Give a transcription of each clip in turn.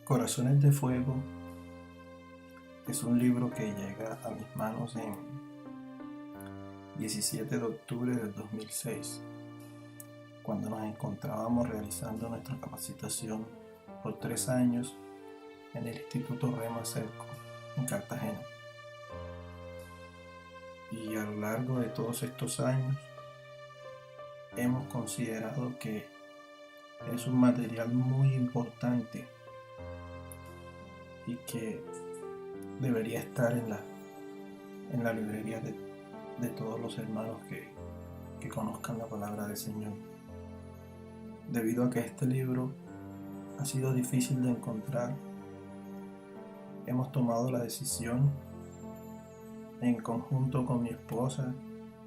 Corazones de Fuego es un libro que llega a mis manos en 17 de octubre del 2006, cuando nos encontrábamos realizando nuestra capacitación por 3 años en el Instituto Rema Cerco, en Cartagena. Y a lo largo de todos estos años hemos considerado que es un material muy importante y que debería estar en la librería de todos los hermanos que conozcan la palabra del Señor. Debido a que este libro ha sido difícil de encontrar, hemos tomado la decisión en conjunto con mi esposa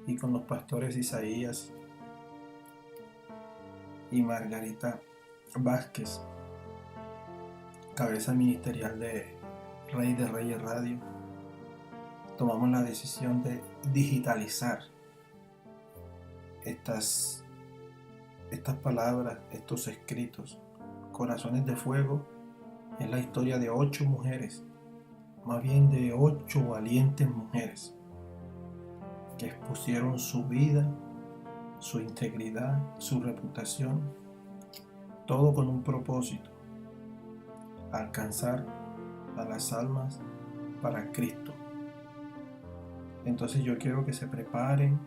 y con los pastores Isaías y Margarita Vázquez, cabeza ministerial de Rey de Reyes Radio. Tomamos la decisión de digitalizar estas palabras, estos escritos. Corazones de Fuego es la historia de 8 mujeres, más bien de 8 valientes mujeres que expusieron su vida, su integridad, su reputación, todo con un propósito: alcanzar a las almas para Cristo. Entonces yo quiero que se preparen,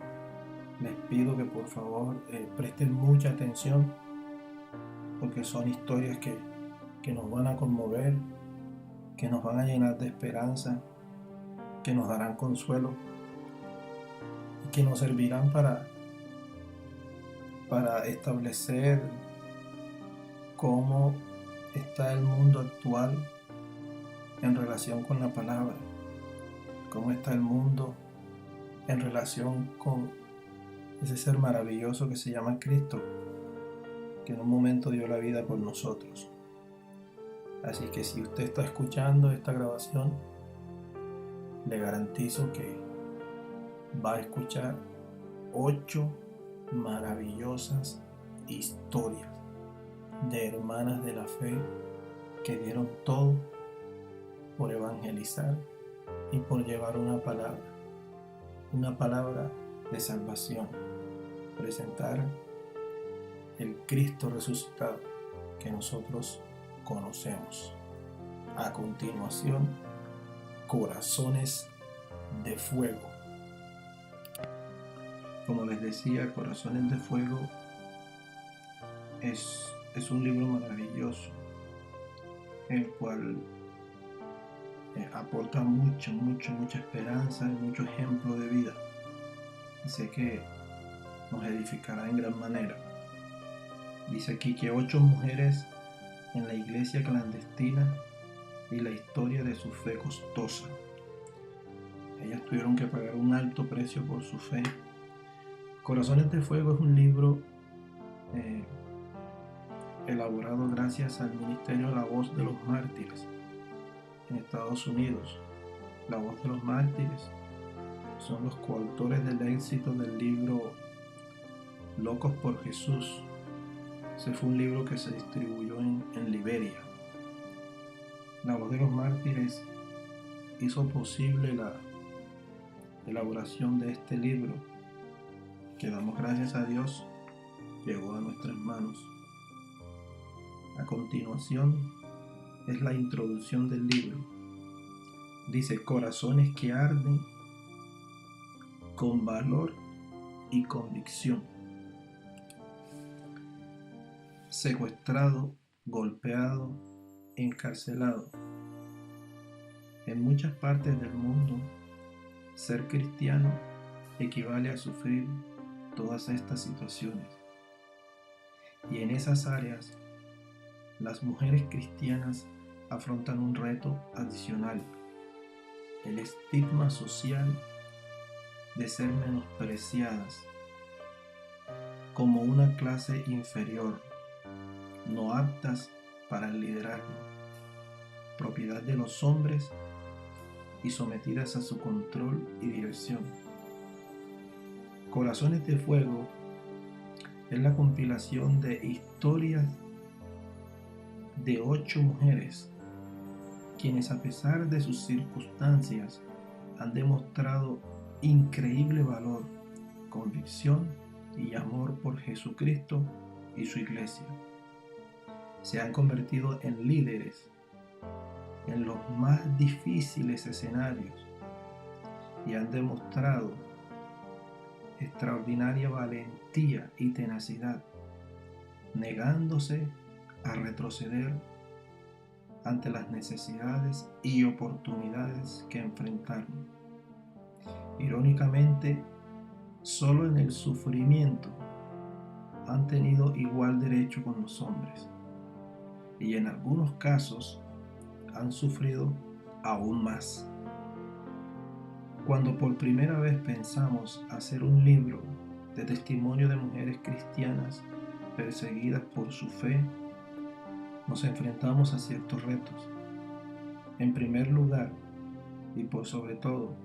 les pido que por favor presten mucha atención, porque son historias que nos van a conmover, que nos van a llenar de esperanza, que nos darán consuelo y que nos servirán para establecer cómo está el mundo actual en relación con la palabra, cómo está el mundo en relación con ese ser maravilloso que se llama Cristo, que en un momento dio la vida por nosotros. Así que si usted está escuchando esta grabación, le garantizo que va a escuchar 8 maravillosas historias de hermanas de la fe que dieron todo por evangelizar y por llevar una palabra de salvación, presentar el Cristo resucitado que nosotros conocemos. A continuación, Corazones de Fuego. Como les decía, Corazones de Fuego es un libro maravilloso, el cual aporta mucha esperanza y mucho ejemplo de vida. Y sé que nos edificará en gran manera. Dice aquí que 8 mujeres en la iglesia clandestina y la historia de su fe costosa. Ellas tuvieron que pagar un alto precio por su fe. Corazones de Fuego es un libro elaborado gracias al ministerio La Voz de los Mártires en Estados Unidos. La Voz de los Mártires son los coautores del éxito del libro Locos por Jesús. Ese fue un libro que se distribuyó en Liberia. La Voz de los Mártires hizo posible la elaboración de este libro, que damos gracias a Dios llegó a nuestras manos. A continuación es la introducción del libro. Dice: corazones que arden con valor y convicción, secuestrado, golpeado, encarcelado. En muchas partes del mundo, ser cristiano equivale a sufrir todas estas situaciones. Y en esas áreas, las mujeres cristianas afrontan un reto adicional: el estigma social de ser menospreciadas como una clase inferior, no aptas para el liderazgo, propiedad de los hombres y sometidas a su control y dirección. Corazones de Fuego es la compilación de historias de 8 mujeres quienes a pesar de sus circunstancias han demostrado increíble valor, convicción y amor por Jesucristo y su iglesia. Se han convertido en líderes en los más difíciles escenarios y han demostrado extraordinaria valentía y tenacidad, negándose a retroceder ante las necesidades y oportunidades que enfrentaron. Irónicamente, solo en el sufrimiento han tenido igual derecho con los hombres, y en algunos casos han sufrido aún más. Cuando por primera vez pensamos hacer un libro de testimonio de mujeres cristianas perseguidas por su fe, nos enfrentamos a ciertos retos. En primer lugar, y por sobre todo,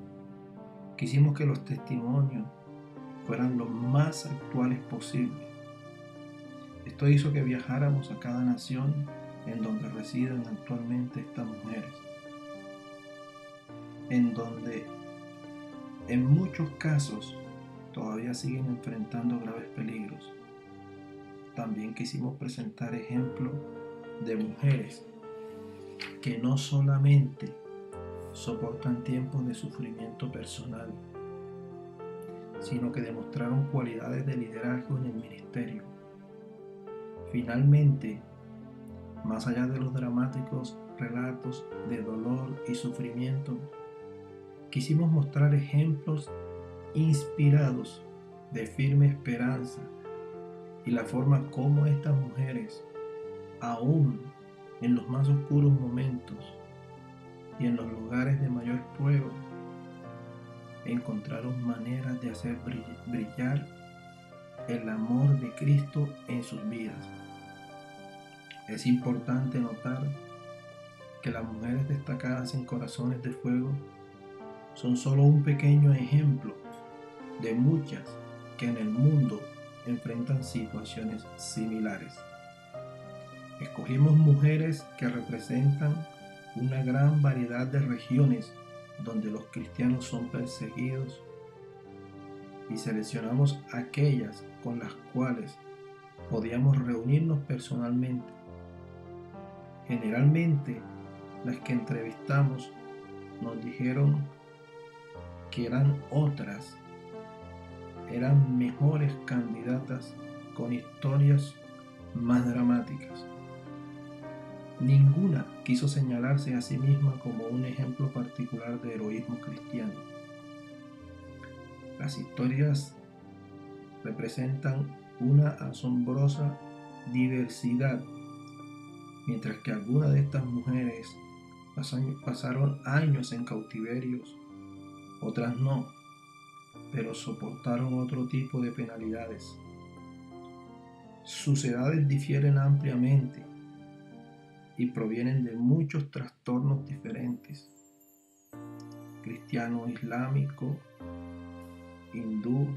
quisimos que los testimonios fueran lo más actuales posible. Esto hizo que viajáramos a cada nación en donde residen actualmente estas mujeres, en donde en muchos casos todavía siguen enfrentando graves peligros. También quisimos presentar ejemplos de mujeres que no solamente soportan tiempos de sufrimiento personal, sino que demostraron cualidades de liderazgo en el ministerio. Finalmente, más allá de los dramáticos relatos de dolor y sufrimiento, quisimos mostrar ejemplos inspirados de firme esperanza y la forma como estas mujeres, aún en los más oscuros momentos y en los lugares de mayor prueba, encontraron maneras de hacer brillar el amor de Cristo en sus vidas. Es importante notar que las mujeres destacadas en Corazones de Fuego son solo un pequeño ejemplo de muchas que en el mundo enfrentan situaciones similares. Escogimos mujeres que representan una gran variedad de regiones donde los cristianos son perseguidos y seleccionamos aquellas con las cuales podíamos reunirnos personalmente. Generalmente, las que entrevistamos nos dijeron que eran mejores candidatas con historias más dramáticas. Ninguna quiso señalarse a sí misma como un ejemplo particular de heroísmo cristiano. Las historias representan una asombrosa diversidad, mientras que algunas de estas mujeres pasaron años en cautiverios, otras no, pero soportaron otro tipo de penalidades. Sus edades difieren ampliamente y provienen de muchos trastornos diferentes: cristiano, islámico, hindú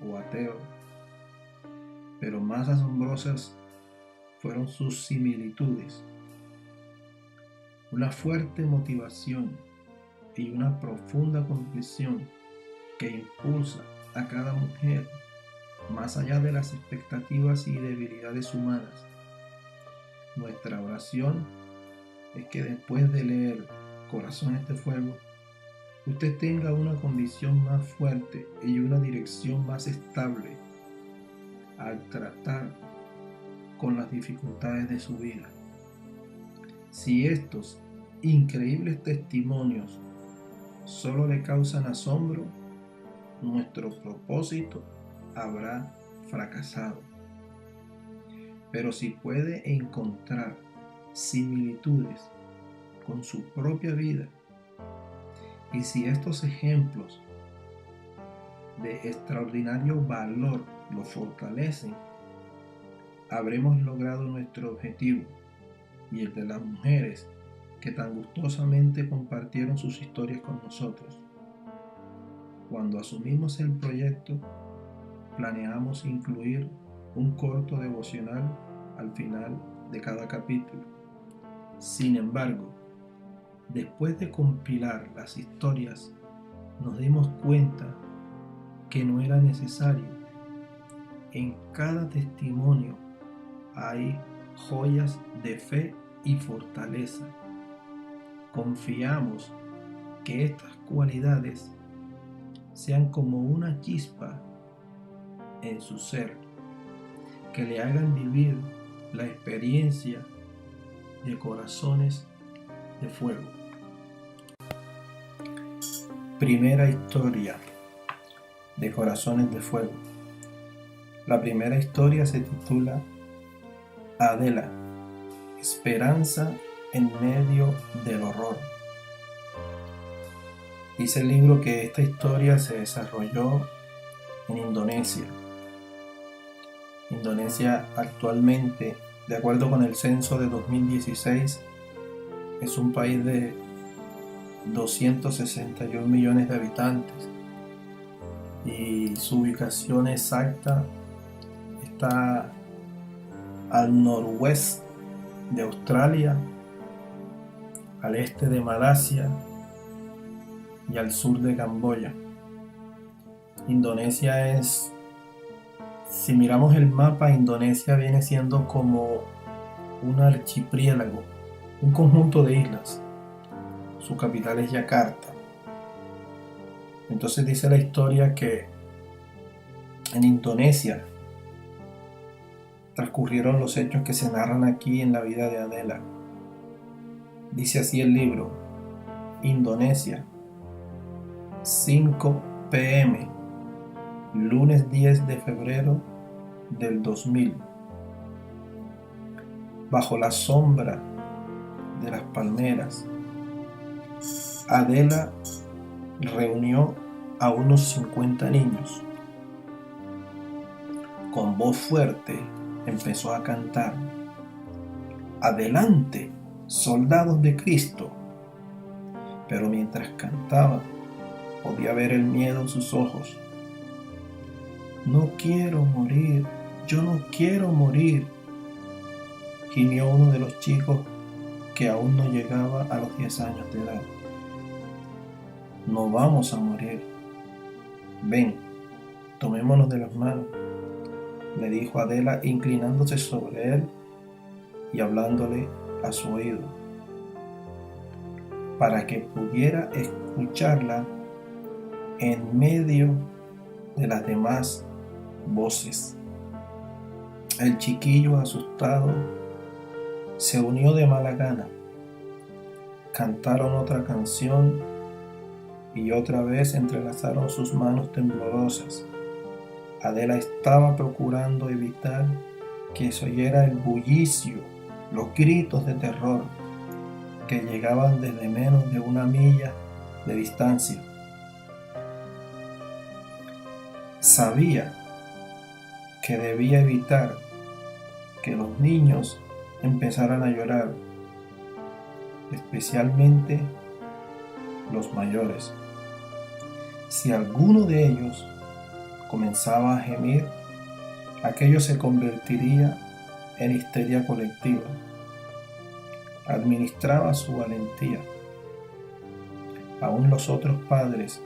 o ateo. Pero más asombrosas fueron sus similitudes. Una fuerte motivación y una profunda convicción que impulsa a cada mujer más allá de las expectativas y debilidades humanas. Nuestra oración es que después de leer Corazones de Fuego, usted tenga una convicción más fuerte y una dirección más estable al tratar con las dificultades de su vida. Si estos increíbles testimonios solo le causan asombro, nuestro propósito habrá fracasado. Pero si puede encontrar similitudes con su propia vida, y si estos ejemplos de extraordinario valor lo fortalecen, habremos logrado nuestro objetivo y el de las mujeres que tan gustosamente compartieron sus historias con nosotros. Cuando asumimos el proyecto, planeamos incluir un corto devocional al final de cada capítulo. Sin embargo, Después de compilar las historias, nos dimos cuenta que no era necesario. En cada testimonio hay joyas de fe y fortaleza. Confiamos que estas cualidades sean como una chispa en su ser, que le hagan vivir la experiencia de corazones de fuego. Primera historia de Corazones de Fuego. La primera historia se titula Adela, esperanza en medio del horror. Dice el libro que esta historia se desarrolló en Indonesia. Indonesia actualmente, de acuerdo con el censo de 2016, es un país de 261 millones de habitantes y su ubicación exacta está al noroeste de Australia, al este de Malasia y al sur de Camboya. Indonesia es, si miramos el mapa, Indonesia viene siendo como un archipiélago, un conjunto de islas. Su capital es Yakarta. Entonces dice la historia que en Indonesia transcurrieron los hechos que se narran aquí en la vida de Adela. Dice así el libro: Indonesia, 5 p.m., lunes 10 de febrero del 2000. Bajo la sombra de las palmeras, Adela reunió a unos 50 niños. Con voz fuerte empezó a cantar: «Adelante, soldados de Cristo». Pero mientras cantaba, podía ver el miedo en sus ojos. «No quiero morir, yo no quiero morir», gimió uno de los chicos que aún no llegaba a los 10 años de edad. «No vamos a morir. Ven, tomémonos de las manos», le dijo Adela, inclinándose sobre él y hablándole a su oído, para que pudiera escucharla en medio de las demás voces. El chiquillo, asustado, se unió de mala gana. Cantaron otra canción y otra vez entrelazaron sus manos temblorosas. Adela estaba procurando evitar que se oyera el bullicio, los gritos de terror que llegaban desde menos de 1 milla de distancia. Sabía que debía evitar que los niños empezaran a llorar, especialmente los mayores. Si alguno de ellos comenzaba a gemir, aquello se convertiría en histeria colectiva. Administraba su valentía. Aún los otros padres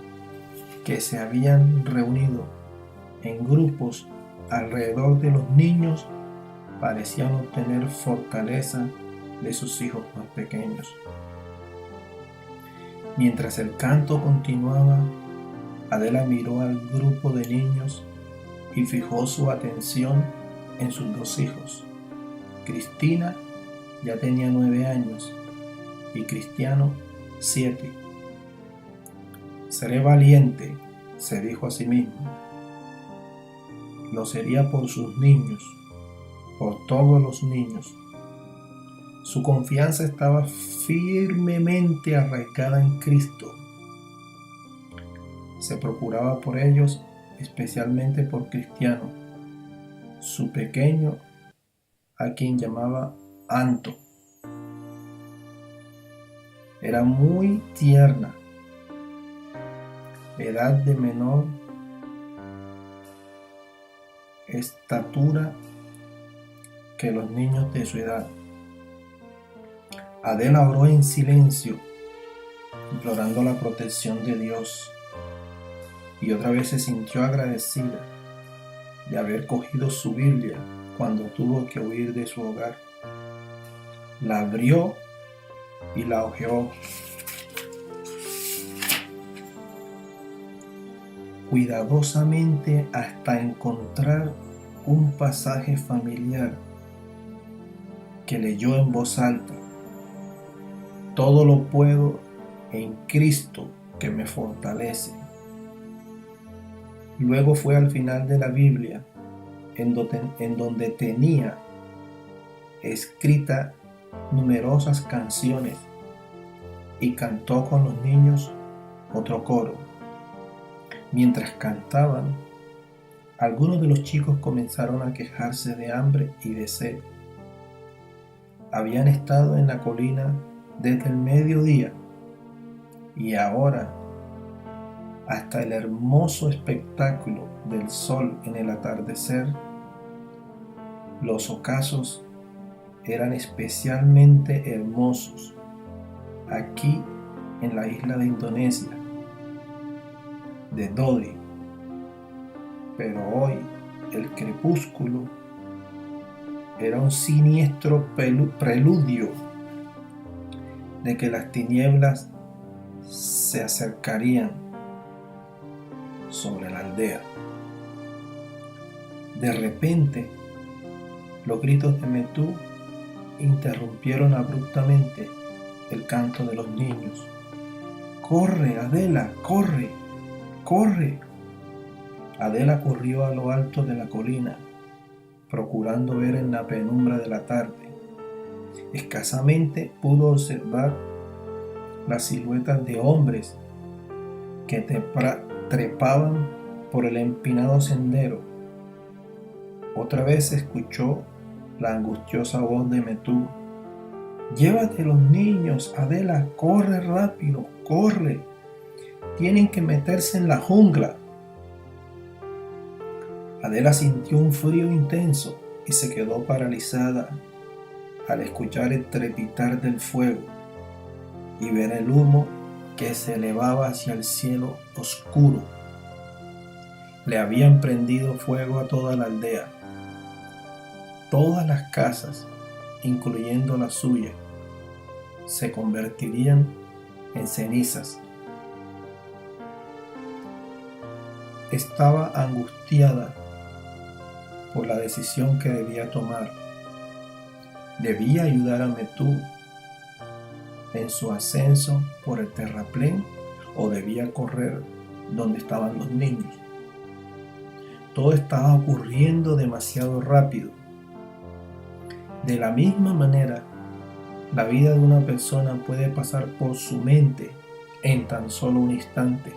que se habían reunido en grupos alrededor de los niños parecían obtener fortaleza de sus hijos más pequeños. Mientras el canto continuaba, Adela miró al grupo de niños y fijó su atención en sus 2 hijos. Cristina ya tenía 9 años y Cristiano 7. «Seré valiente», se dijo a sí mismo. Lo sería por sus niños, por todos los niños. Su confianza estaba firmemente arraigada en Cristo. Se procuraba por ellos, especialmente por Cristiano, su pequeño, a quien llamaba Anto. Era muy tierna, edad de menor estatura que los niños de su edad. Adela oró en silencio implorando la protección de Dios, y otra vez se sintió agradecida de haber cogido su Biblia cuando tuvo que huir de su hogar. La abrió y la hojeó cuidadosamente hasta encontrar un pasaje familiar que leyó en voz alta: todo lo puedo en Cristo que me fortalece. Luego fue al final de la Biblia, en donde tenía escritas numerosas canciones, y cantó con los niños otro coro. Mientras cantaban, algunos de los chicos comenzaron a quejarse de hambre y de sed. Habían estado en la colina desde el mediodía y ahora, hasta el hermoso espectáculo del sol en el atardecer, los ocasos eran especialmente hermosos aquí en la isla de Indonesia, de Dodi. Pero hoy el crepúsculo era un siniestro preludio de que las tinieblas se acercarían sobre la aldea. De repente, los gritos de Metú interrumpieron abruptamente el canto de los niños. ¡Corre, Adela! ¡Corre! ¡Corre! Adela corrió a lo alto de la colina, procurando ver en la penumbra de la tarde. Escasamente pudo observar las siluetas de hombres que trepaban por el empinado sendero. Otra vez escuchó la angustiosa voz de Metú: «Llévate los niños, Adela, corre rápido, corre. Tienen que meterse en la jungla». Adela sintió un frío intenso y se quedó paralizada al escuchar el trepitar del fuego y ver el humo que se elevaba hacia el cielo oscuro. Le habían prendido fuego a toda la aldea. Todas las casas, incluyendo la suya, se convertirían en cenizas. Estaba angustiada por la decisión que debía tomar. ¿Debía ayudar a Metú en su ascenso por el terraplén o debía correr donde estaban los niños? Todo estaba ocurriendo demasiado rápido. De la misma manera, la vida de una persona puede pasar por su mente en tan solo un instante.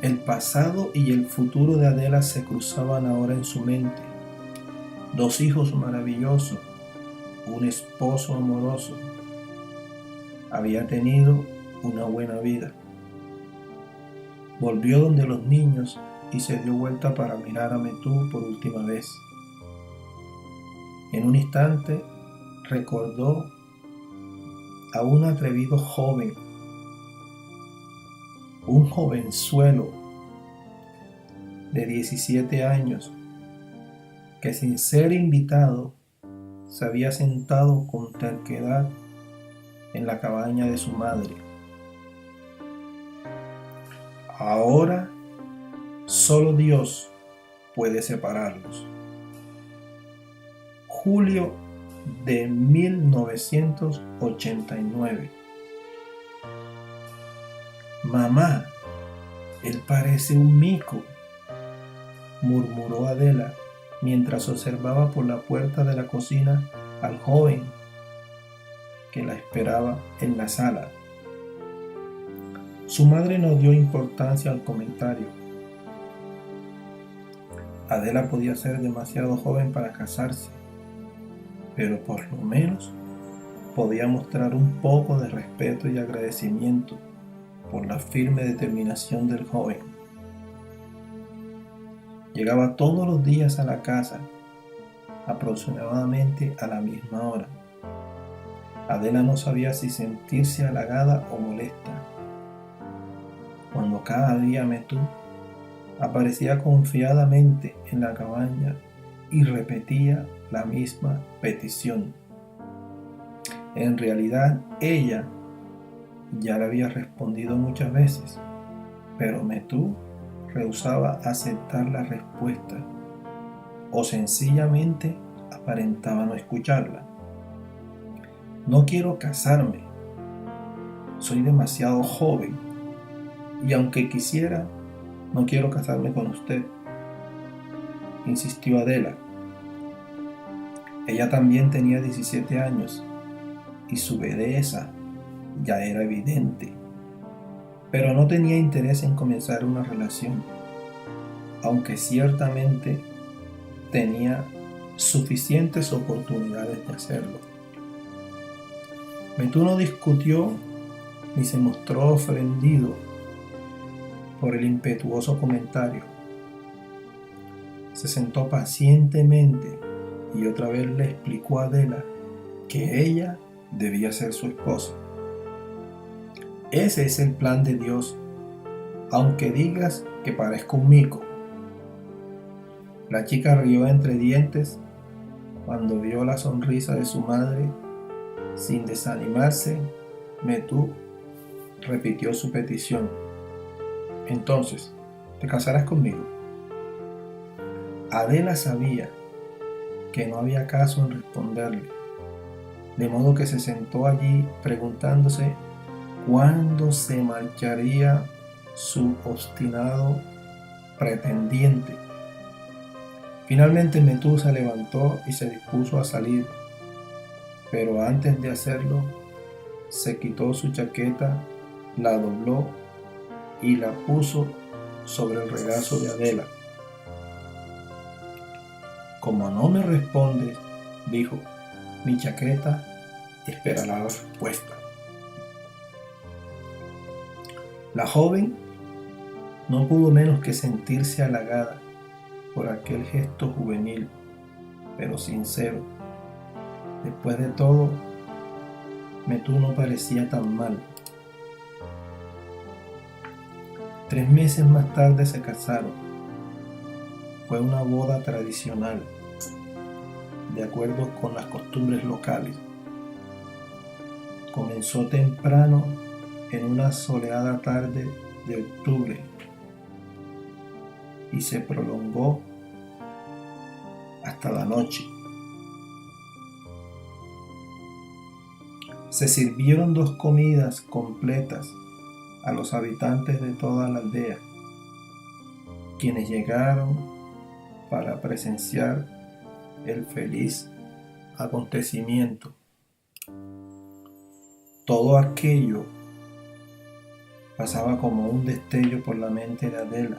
El pasado y el futuro de Adela se cruzaban ahora en su mente. 2 hijos maravillosos, un esposo amoroso. Había tenido una buena vida. Volvió donde los niños y se dio vuelta para mirar a Metú por última vez. En un instante recordó a un atrevido joven, un jovenzuelo de 17 años, que sin ser invitado se había sentado con terquedad en la cabaña de su madre. Ahora solo Dios puede separarlos. Julio de 1989. «Mamá, él parece un mico», murmuró Adela mientras observaba por la puerta de la cocina al joven que la esperaba en la sala. Su madre no dio importancia al comentario. Adela podía ser demasiado joven para casarse, pero por lo menos podía mostrar un poco de respeto y agradecimiento por la firme determinación del joven. Llegaba todos los días a la casa, aproximadamente a la misma hora. Adela no sabía si sentirse halagada o molesta, cuando cada día Metú aparecía confiadamente en la cabaña y repetía la misma petición. En realidad, ella ya le había respondido muchas veces, pero Metú rehusaba aceptar la respuesta o sencillamente aparentaba no escucharla. No quiero casarme, soy demasiado joven y aunque quisiera, no quiero casarme con usted, insistió Adela. Ella también tenía 17 años y su belleza ya era evidente, pero no tenía interés en comenzar una relación, aunque ciertamente tenía suficientes oportunidades de hacerlo. Metú no discutió ni se mostró ofendido por el impetuoso comentario. Se sentó pacientemente y otra vez le explicó a Adela que ella debía ser su esposa. Ese es el plan de Dios, aunque digas que parezco un mico. La chica rió entre dientes cuando vio la sonrisa de su madre. Sin desanimarse, Metú repitió su petición. Entonces, ¿te casarás conmigo? Adela sabía que no había caso en responderle, de modo que se sentó allí preguntándose cuándo se marcharía su obstinado pretendiente. Finalmente Metú se levantó y se dispuso a salir, pero antes de hacerlo, se quitó su chaqueta, la dobló y la puso sobre el regazo de Adela. Como no me respondes, dijo, mi chaqueta esperará la respuesta. La joven no pudo menos que sentirse halagada por aquel gesto juvenil, pero sincero. Después de todo, Metú no parecía tan mal. 3 meses más tarde se casaron. Fue una boda tradicional, de acuerdo con las costumbres locales. Comenzó temprano en una soleada tarde de octubre y se prolongó hasta la noche. Se sirvieron 2 comidas completas a los habitantes de toda la aldea, quienes llegaron para presenciar el feliz acontecimiento. Todo aquello pasaba como un destello por la mente de Adela,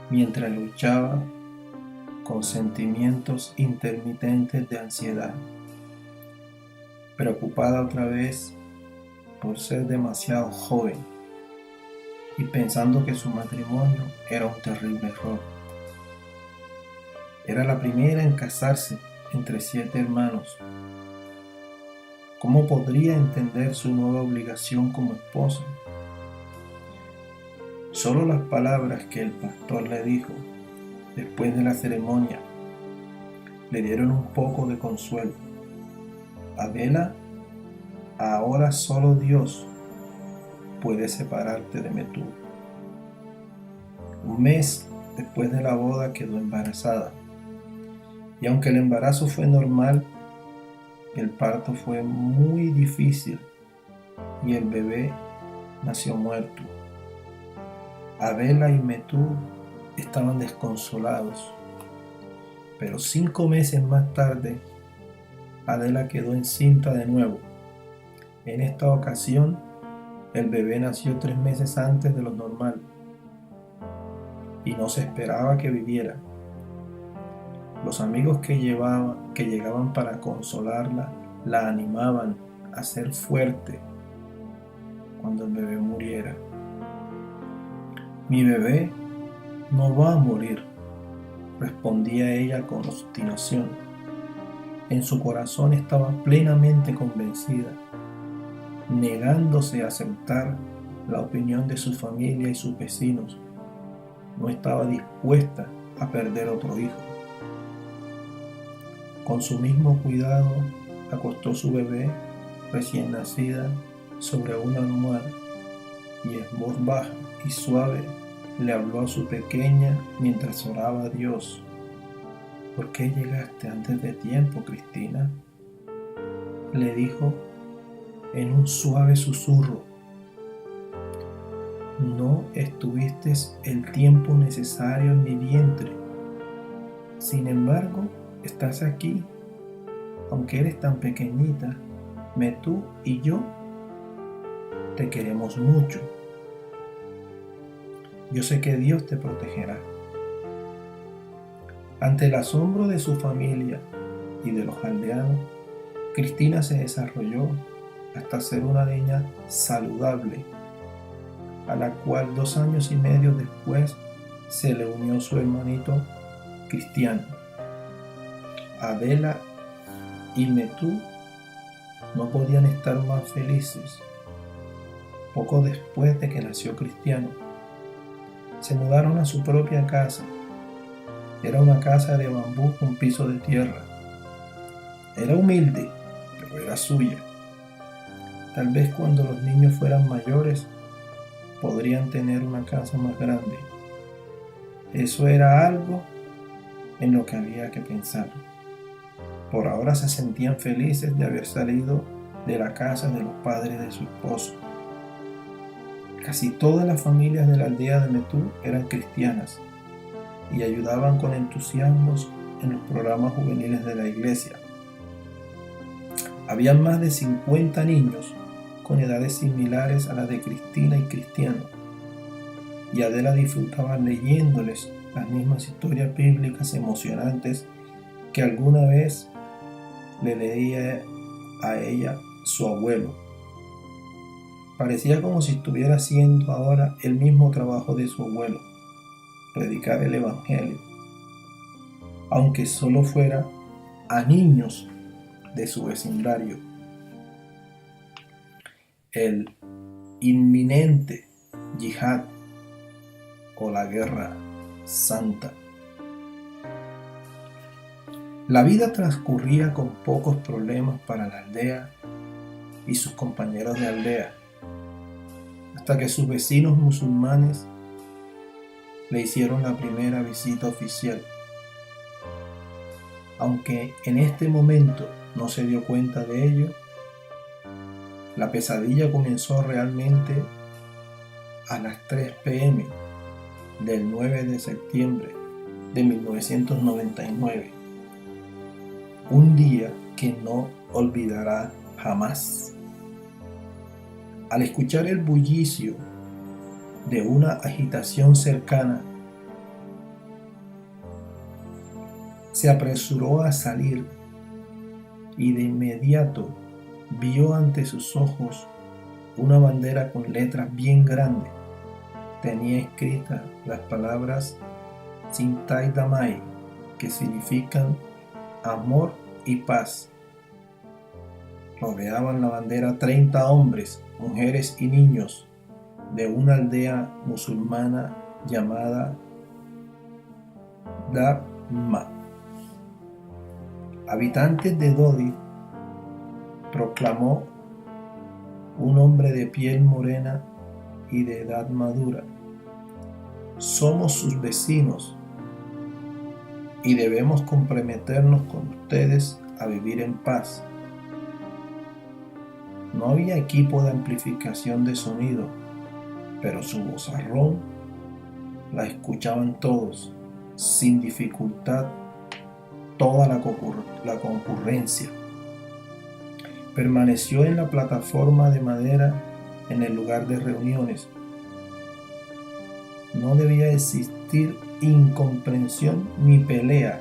mientras luchaba con sentimientos intermitentes de ansiedad, preocupada otra vez por ser demasiado joven y pensando que su matrimonio era un terrible error. Era la primera en casarse entre 7 hermanos. ¿Cómo podría entender su nueva obligación como esposa? Solo las palabras que el pastor le dijo después de la ceremonia le dieron un poco de consuelo. Adela, ahora solo Dios puede separarte de Metú. 1 mes después de la boda quedó embarazada. Y aunque el embarazo fue normal, el parto fue muy difícil y el bebé nació muerto. Adela y Metú estaban desconsolados, pero 5 meses más tarde, Adela quedó encinta de nuevo. En esta ocasión, el bebé nació 3 meses antes de lo normal y no se esperaba que viviera. Los amigos que llegaban para consolarla la animaban a ser fuerte cuando el bebé muriera. Mi bebé no va a morir, respondía ella con obstinación. En su corazón estaba plenamente convencida negándose a aceptar la opinión de su familia y sus vecinos. No estaba dispuesta a perder otro hijo. Con su mismo cuidado, acostó su bebé recién nacida sobre una almohada y en voz baja y suave le habló a su pequeña mientras oraba a Dios. ¿Por qué llegaste antes de tiempo, Cristina?, le dijo en un suave susurro. No estuviste el tiempo necesario en mi vientre. Sin embargo, estás aquí. Aunque eres tan pequeñita, Metú y yo te queremos mucho. Yo sé que Dios te protegerá. Ante el asombro de su familia y de los aldeanos, Cristina se desarrolló hasta ser una niña saludable, a la cual 2 años y medio después se le unió su hermanito Cristiano. Adela y Metú no podían estar más felices. Poco después de que nació Cristiano, se mudaron a su propia casa. Era una casa de bambú con piso de tierra. Era humilde, pero era suya. Tal vez cuando los niños fueran mayores, podrían tener una casa más grande. Eso era algo en lo que había que pensar. Por ahora se sentían felices de haber salido de la casa de los padres de su esposo. Casi todas las familias de la aldea de Metú eran cristianas y ayudaban con entusiasmo en los programas juveniles de la iglesia. Había más de 50 niños con edades similares a las de Cristina y Cristiano, y Adela disfrutaba leyéndoles las mismas historias bíblicas emocionantes que alguna vez le leía a ella su abuelo. Parecía como si estuviera haciendo ahora el mismo trabajo de su abuelo, predicar el evangelio, aunque solo fuera a niños de su vecindario. El inminente yihad o la guerra santa. La vida transcurría con pocos problemas para la aldea y sus compañeros de aldea, hasta que sus vecinos musulmanes le hicieron la primera visita oficial. Aunque en este momento no se dio cuenta de ello, la pesadilla comenzó realmente a las 3 p.m. del 9 de septiembre de 1999, un día que no olvidará jamás. Al escuchar el bullicio de una agitación cercana, se apresuró a salir y de inmediato vio ante sus ojos una bandera con letras bien grandes. Tenía escritas las palabras Sintai Damai, que significan amor y paz. Rodeaban la bandera 30 hombres, mujeres y niños de una aldea musulmana llamada Dabma. Habitantes de Dodi, proclamó un hombre de piel morena y de edad madura. Somos sus vecinos y debemos comprometernos con ustedes a vivir en paz. No había equipo de amplificación de sonido, pero su vozarrón la escuchaban todos, sin dificultad, toda la concurrencia. Permaneció en la plataforma de madera en el lugar de reuniones. No debía existir incomprensión ni peleas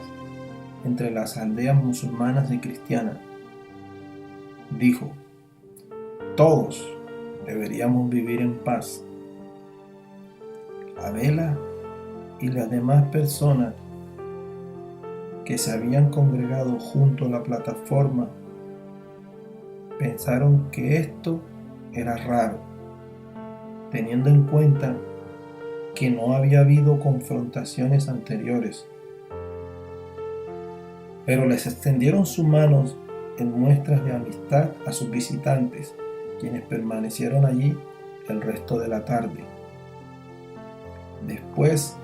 entre las aldeas musulmanas y cristianas. Dijo: todos deberíamos vivir en paz. Adela y las demás personas que se habían congregado junto a la plataforma pensaron que esto era raro, teniendo en cuenta que no había habido confrontaciones anteriores. Pero les extendieron sus manos en muestras de amistad a sus visitantes, quienes permanecieron allí el resto de la tarde. Después,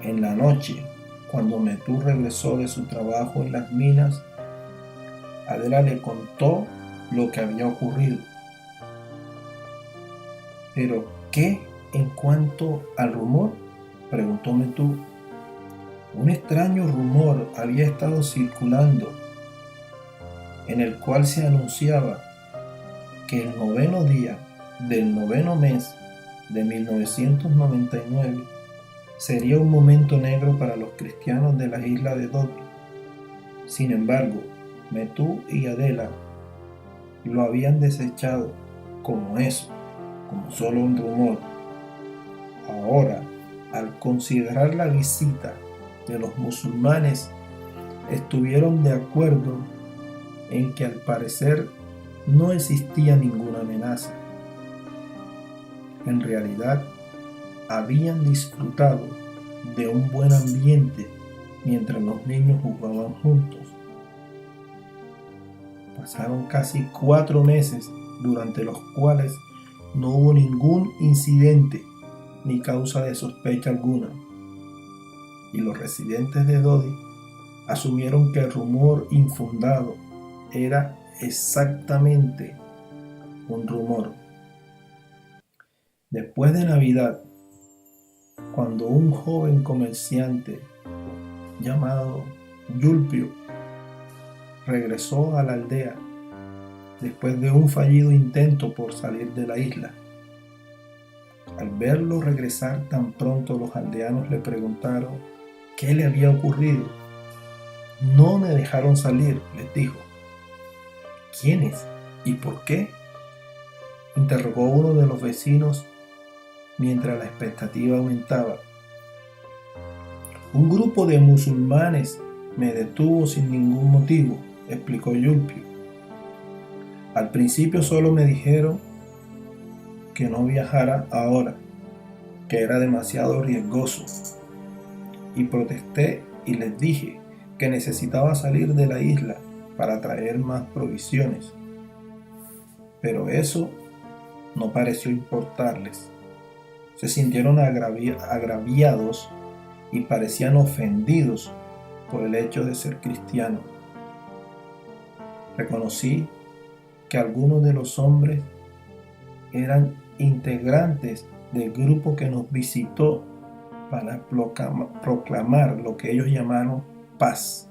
en la noche, cuando Metú regresó de su trabajo en las minas, Adela le contó lo que había ocurrido. ¿Pero qué en cuanto al rumor?, preguntó Metú. Un extraño rumor había estado circulando, en el cual se anunciaba que el 9º día del 9º mes de 1999 sería un momento negro para los cristianos de la isla de Dodi. Sin embargo, Metú y Adela lo habían desechado como eso, como solo un rumor. Ahora, al considerar la visita de los musulmanes, estuvieron de acuerdo en que al parecer no existía ninguna amenaza. En realidad, habían disfrutado de un buen ambiente mientras los niños jugaban juntos. Pasaron casi 4 meses durante los cuales no hubo ningún incidente ni causa de sospecha alguna, y los residentes de Dodi asumieron que el rumor infundado era exactamente un rumor. Después de Navidad, cuando un joven comerciante llamado Yulpio regresó a la aldea después de un fallido intento por salir de la isla, al verlo regresar tan pronto, los aldeanos le preguntaron qué le había ocurrido. No me dejaron salir, les dijo. ¿Quiénes? ¿Y por qué?, interrogó uno de los vecinos mientras la expectativa aumentaba. Un grupo de musulmanes me detuvo sin ningún motivo, explicó Yulpio. Al principio solo me dijeron que no viajara ahora, que era demasiado riesgoso, y protesté y les dije que necesitaba salir de la isla para traer más provisiones. Pero eso no pareció importarles. Se sintieron agraviados y parecían ofendidos por el hecho de ser cristiano. Reconocí que algunos de los hombres eran integrantes del grupo que nos visitó para proclamar lo que ellos llamaron paz.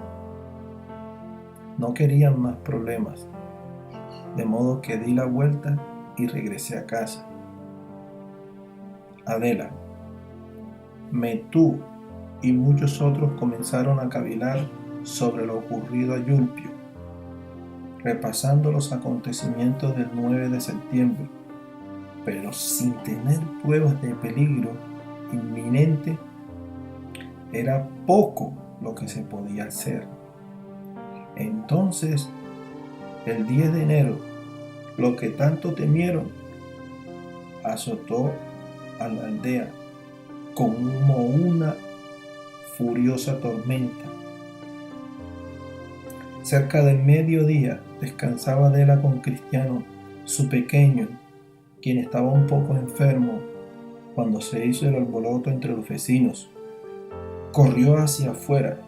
No querían más problemas, de modo que di la vuelta y regresé a casa. Adela, Metú y muchos otros comenzaron a cavilar sobre lo ocurrido a Yulpio, repasando los acontecimientos del 9 de septiembre, pero sin tener pruebas de peligro inminente. Era poco lo que se podía hacer. Entonces, el 10 de enero, lo que tanto temieron azotó a la aldea como una furiosa tormenta. Cerca del mediodía descansaba Adela con Cristiano, su pequeño, quien estaba un poco enfermo, cuando se hizo el alboroto entre los vecinos. Corrió hacia afuera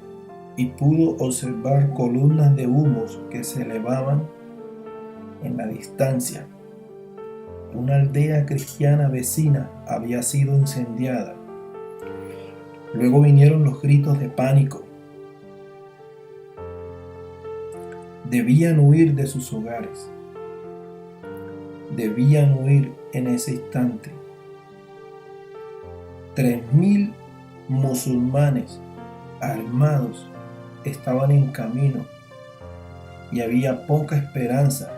y pudo observar columnas de humos que se elevaban en la distancia. Una aldea cristiana vecina había sido incendiada. Luego vinieron los gritos de pánico. Debían huir de sus hogares. Debían huir en ese instante. 3.000 musulmanes armados estaban en camino y había poca esperanza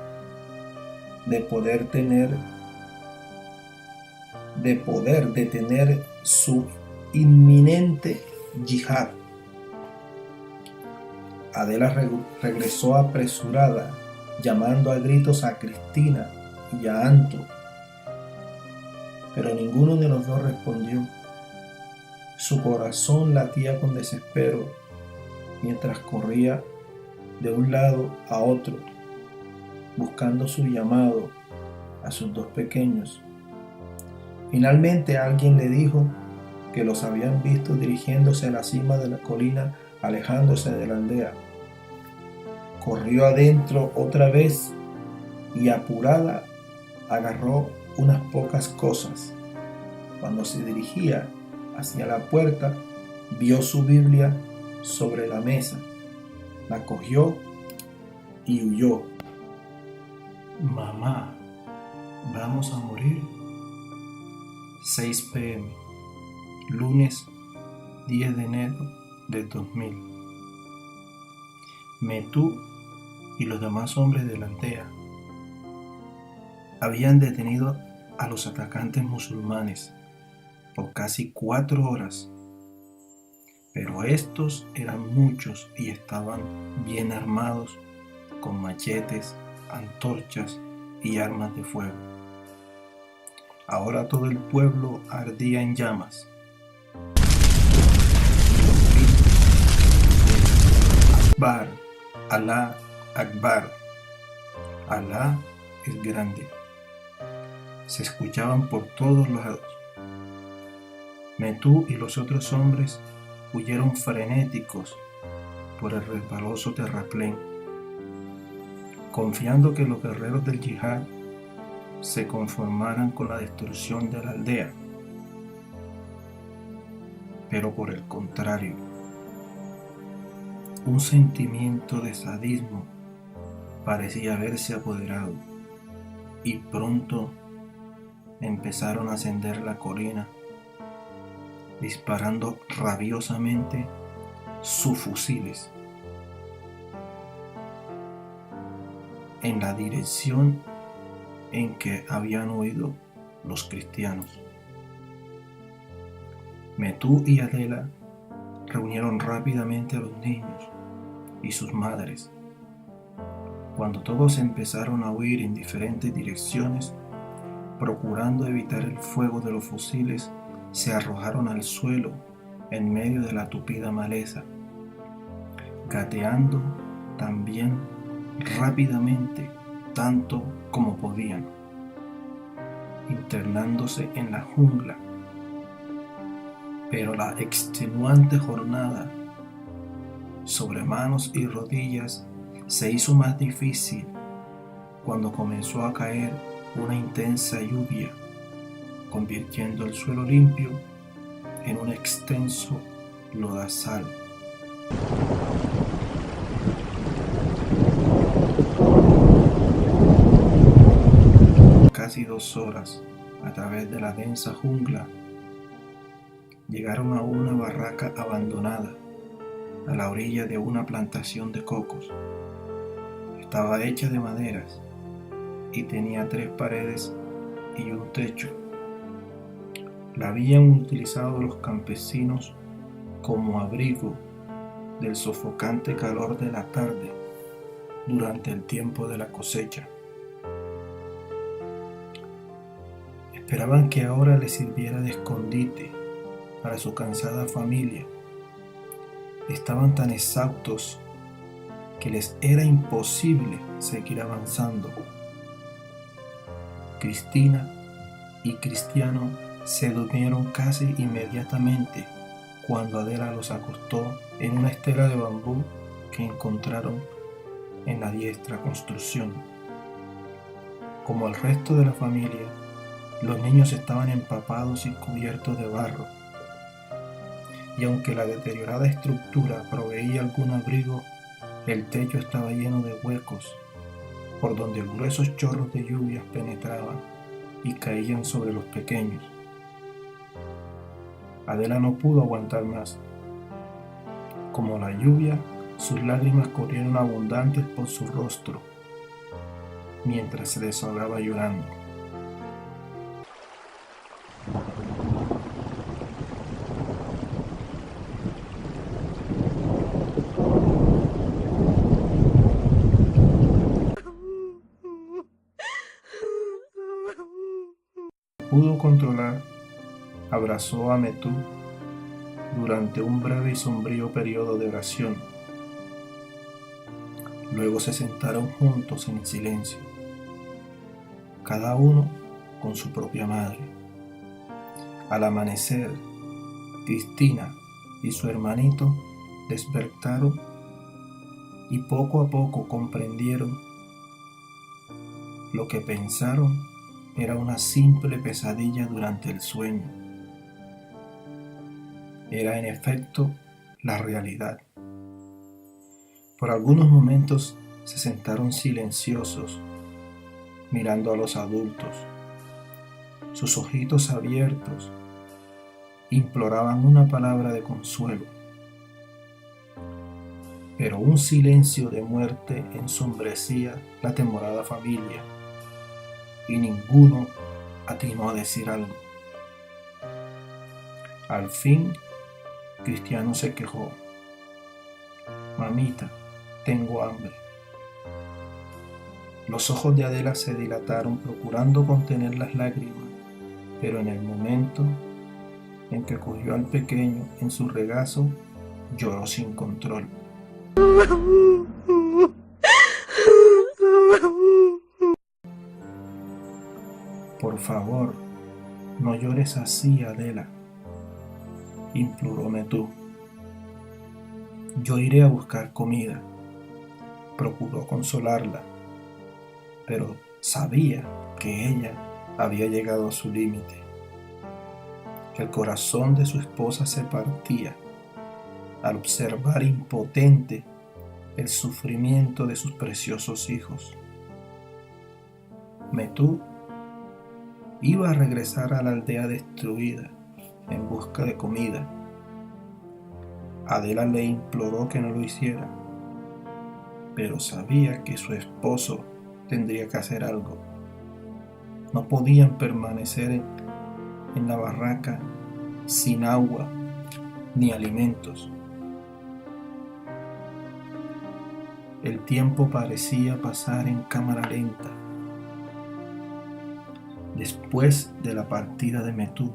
de poder detener su inminente yihad. Adela regresó apresurada, llamando a gritos a Cristina y llanto, pero ninguno de los dos respondió. Su corazón latía con desespero mientras corría de un lado a otro, buscando su llamado a sus dos pequeños. Finalmente alguien le dijo que los habían visto dirigiéndose a la cima de la colina, alejándose de la aldea. Corrió adentro otra vez y apurada agarró unas pocas cosas. Cuando se dirigía hacia la puerta, vio su Biblia sobre la mesa, la cogió y huyó. Mamá, ¿vamos a morir? 6 p.m. Lunes 10 de enero de 2000. Metú y los demás hombres de la aldea habían detenido a los atacantes musulmanes por casi 4 horas, pero estos eran muchos y estaban bien armados con machetes, antorchas y armas de fuego. Ahora todo el pueblo ardía en llamas. Akbar, Alá Akbar, Alá es grande. Se escuchaban por todos lados. Metú y los otros hombres huyeron frenéticos por el resbaloso terraplén, confiando que los guerreros del yihad se conformaran con la destrucción de la aldea. Pero por el contrario, un sentimiento de sadismo parecía haberse apoderado y pronto empezaron a ascender la colina, disparando rabiosamente sus fusiles en la dirección en que habían huido los cristianos. Metú y Adela reunieron rápidamente a los niños y sus madres. Cuando todos empezaron a huir en diferentes direcciones, procurando evitar el fuego de los fusiles, se arrojaron al suelo en medio de la tupida maleza, gateando también rápidamente tanto como podían, internándose en la jungla. Pero la extenuante jornada sobre manos y rodillas se hizo más difícil cuando comenzó a caer una intensa lluvia, convirtiendo el suelo limpio en un extenso lodazal. Casi 2 horas a través de la densa jungla, llegaron a una barraca abandonada a la orilla de una plantación de cocos. Estaba hecha de maderas y tenía 3 paredes y un techo. La habían utilizado los campesinos como abrigo del sofocante calor de la tarde durante el tiempo de la cosecha. Esperaban que ahora les sirviera de escondite para su cansada familia. Estaban tan exhaustos que les era imposible seguir avanzando. Cristina y Cristiano se durmieron casi inmediatamente cuando Adela los acostó en una estera de bambú que encontraron en la diestra construcción. Como el resto de la familia, los niños estaban empapados y cubiertos de barro, y aunque la deteriorada estructura proveía algún abrigo, el techo estaba lleno de huecos por donde gruesos chorros de lluvia penetraban y caían sobre los pequeños. Adela no pudo aguantar más. Como la lluvia, sus lágrimas corrieron abundantes por su rostro mientras se desahogaba llorando. pudo controlar, abrazó a Metú durante un breve y sombrío periodo de oración. Luego se sentaron juntos en silencio, cada uno con su propia madre. Al amanecer, Cristina y su hermanito despertaron y poco a poco comprendieron lo que pensaron era una simple pesadilla durante el sueño. Era en efecto la realidad. Por algunos momentos se sentaron silenciosos, mirando a los adultos. Sus ojitos abiertos imploraban una palabra de consuelo. Pero un silencio de muerte ensombrecía la temorada familia y ninguno atinó a decir algo. Al fin, Cristiano se quejó: «Mamita, tengo hambre». Los ojos de Adela se dilataron procurando contener las lágrimas, pero en el momento en que cogió al pequeño en su regazo, lloró sin control. «Por favor, no llores así, Adela», imploró Metú. «Yo iré a buscar comida», procuró consolarla, pero sabía que ella había llegado a su límite. El corazón de su esposa se partía al observar impotente el sufrimiento de sus preciosos hijos. Metú iba a regresar a la aldea destruida en busca de comida. Adela le imploró que no lo hiciera, pero sabía que su esposo tendría que hacer algo. No podían permanecer en la barraca sin agua ni alimentos. El tiempo parecía pasar en cámara lenta. Después de la partida de Metú,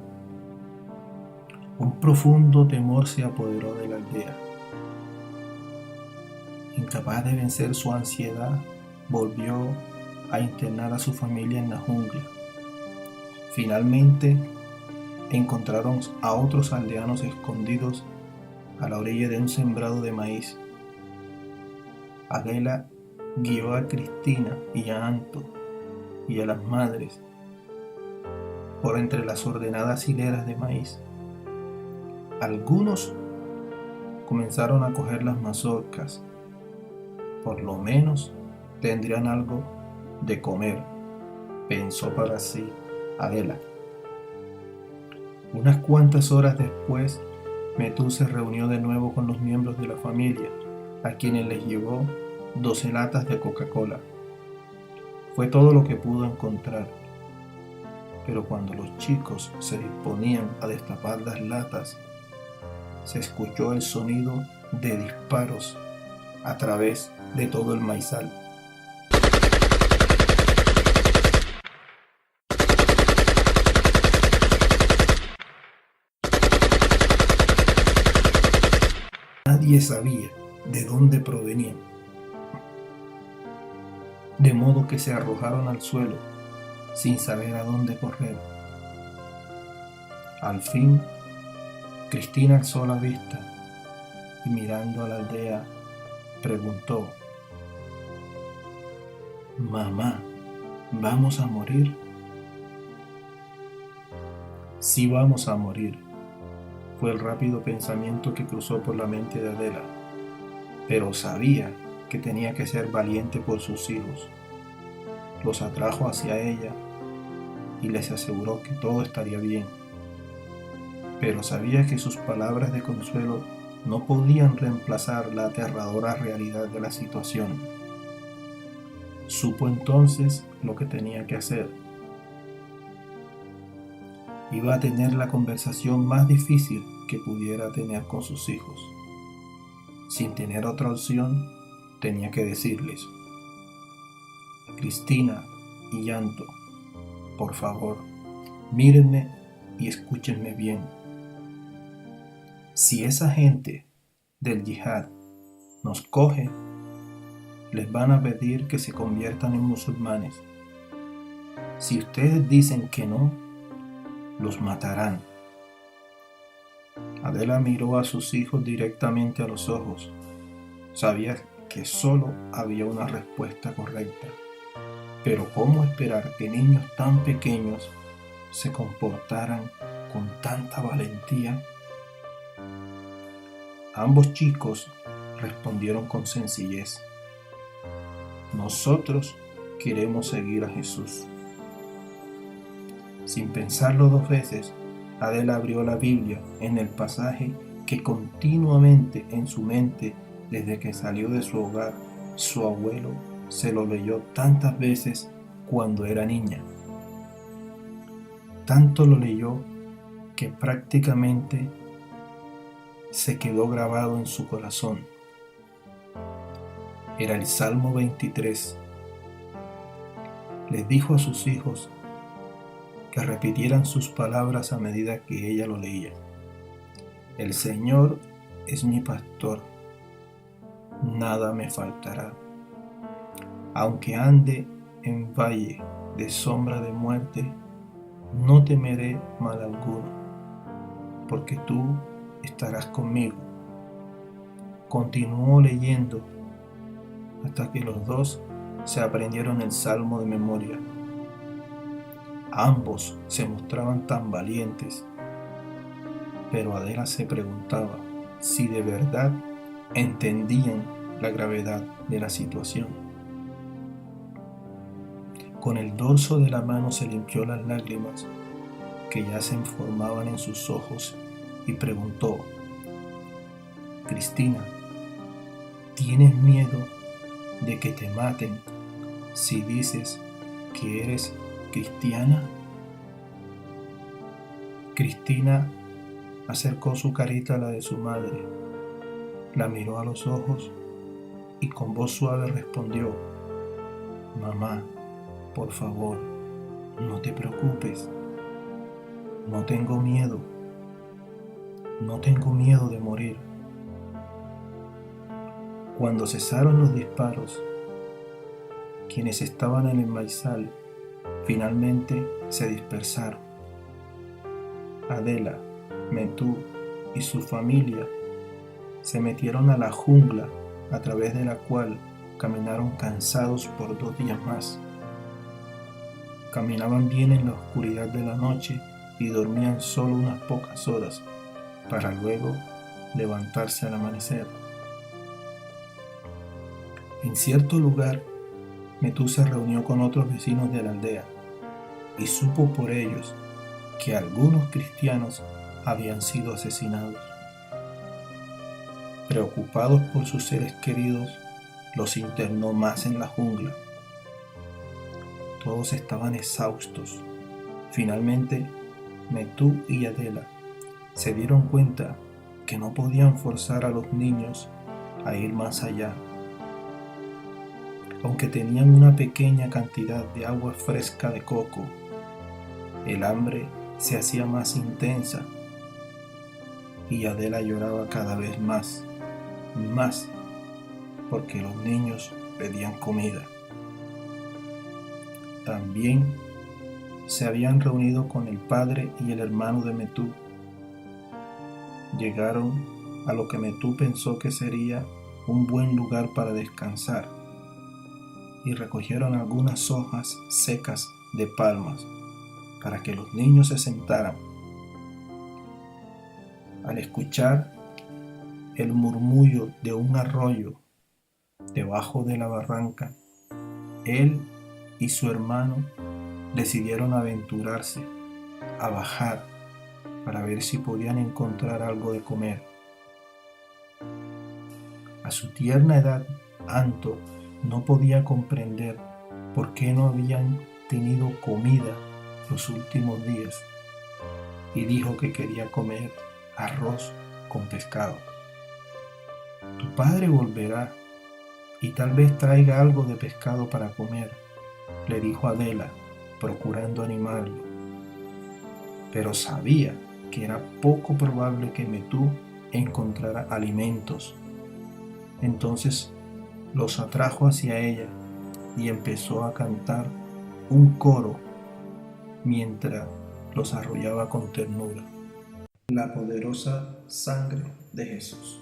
un profundo temor se apoderó de la aldea. Incapaz de vencer su ansiedad, volvió a internar a su familia en la jungla. Finalmente, encontraron a otros aldeanos escondidos a la orilla de un sembrado de maíz. Adela guió a Cristina y a Anto y a las madres por entre las ordenadas hileras de maíz. Algunos comenzaron a coger las mazorcas. Por lo menos tendrían algo de comer, pensó para sí Adela. Unas cuantas horas después, Metú se reunió de nuevo con los miembros de la familia, a quienes les llevó 12 latas de Coca-Cola. Fue todo lo que pudo encontrar. Pero cuando los chicos se disponían a destapar las latas, se escuchó el sonido de disparos a través de todo el maizal. Nadie sabía de dónde provenían, de modo que se arrojaron al suelo sin saber a dónde correr. Al fin, Cristina alzó la vista y mirando a la aldea preguntó: «Mamá, ¿vamos a morir?» «Sí, vamos a morir», fue el rápido pensamiento que cruzó por la mente de Adela, pero sabía que tenía que ser valiente por sus hijos. Los atrajo hacia ella y les aseguró que todo estaría bien, pero sabía que sus palabras de consuelo no podían reemplazar la aterradora realidad de la situación. Supo entonces lo que tenía que hacer. Iba a tener la conversación más difícil que pudiera tener con sus hijos. Sin tener otra opción, tenía que decirles: «Cristina y Anto, por favor, Mírenme y escúchenme bien. Si esa gente del yihad nos coge, les van a pedir que se conviertan en musulmanes. Si ustedes dicen que no, los matarán. Adela miró a sus hijos directamente a los ojos. Sabía que solo había una respuesta correcta. Pero ¿cómo esperar que niños tan pequeños se comportaran con tanta valentía? Ambos chicos respondieron con sencillez: nosotros queremos seguir a Jesús. Sin pensarlo dos veces, Adela abrió la Biblia en el pasaje que continuamente en su mente, desde que salió de su hogar, su abuelo se lo leyó tantas veces cuando era niña. Tanto lo leyó que prácticamente se quedó grabado en su corazón. Era el Salmo 23. Les dijo a sus hijos que repitieran sus palabras a medida que ella lo leía. El Señor es mi pastor, nada me faltará. Aunque ande en valle de sombra de muerte, no temeré mal alguno, porque tú estarás conmigo. Continuó leyendo hasta que los dos se aprendieron el Salmo de memoria. Ambos se mostraban tan valientes, pero Adela se preguntaba si de verdad entendían la gravedad de la situación. Con el dorso de la mano se limpió las lágrimas que ya se formaban en sus ojos y preguntó: Cristina, ¿tienes miedo de que te maten si dices que eres cristiana? Cristina acercó su carita a la de su madre, la miró a los ojos y con voz suave respondió: mamá, por favor, no te preocupes. No tengo miedo. No tengo miedo de morir. Cuando cesaron los disparos, quienes estaban en el maizal finalmente se dispersaron. Adela, Metú y su familia se metieron a la jungla a través de la cual caminaron cansados por 2 días más. Caminaban bien en la oscuridad de la noche y dormían solo unas pocas horas para luego levantarse al amanecer. En cierto lugar, Metú se reunió con otros vecinos de la aldea y supo por ellos que algunos cristianos habían sido asesinados. Preocupados por sus seres queridos, los internó más en la jungla. Todos estaban exhaustos. Finalmente, Metú y Adela se dieron cuenta que no podían forzar a los niños a ir más allá. Aunque tenían una pequeña cantidad de agua fresca de coco, el hambre se hacía más intensa y Adela lloraba cada vez más, porque los niños pedían comida. También se habían reunido con el padre y el hermano de Metú. Llegaron a lo que Metú pensó que sería un buen lugar para descansar y recogieron algunas hojas secas de palmas para que los niños se sentaran. Al escuchar el murmullo de un arroyo debajo de la barranca, él y su hermano decidieron aventurarse a bajar para ver si podían encontrar algo de comer. A su tierna edad, Anto no podía comprender por qué no habían tenido comida los últimos días y dijo que quería comer arroz con pescado. Tu padre volverá y tal vez traiga algo de pescado para comer, le dijo Adela, procurando animarlo. pero sabía que era poco probable que Metú encontrara alimentos. Entonces los atrajo hacia ella y empezó a cantar un coro mientras los arrullaba con ternura. La poderosa sangre de Jesús.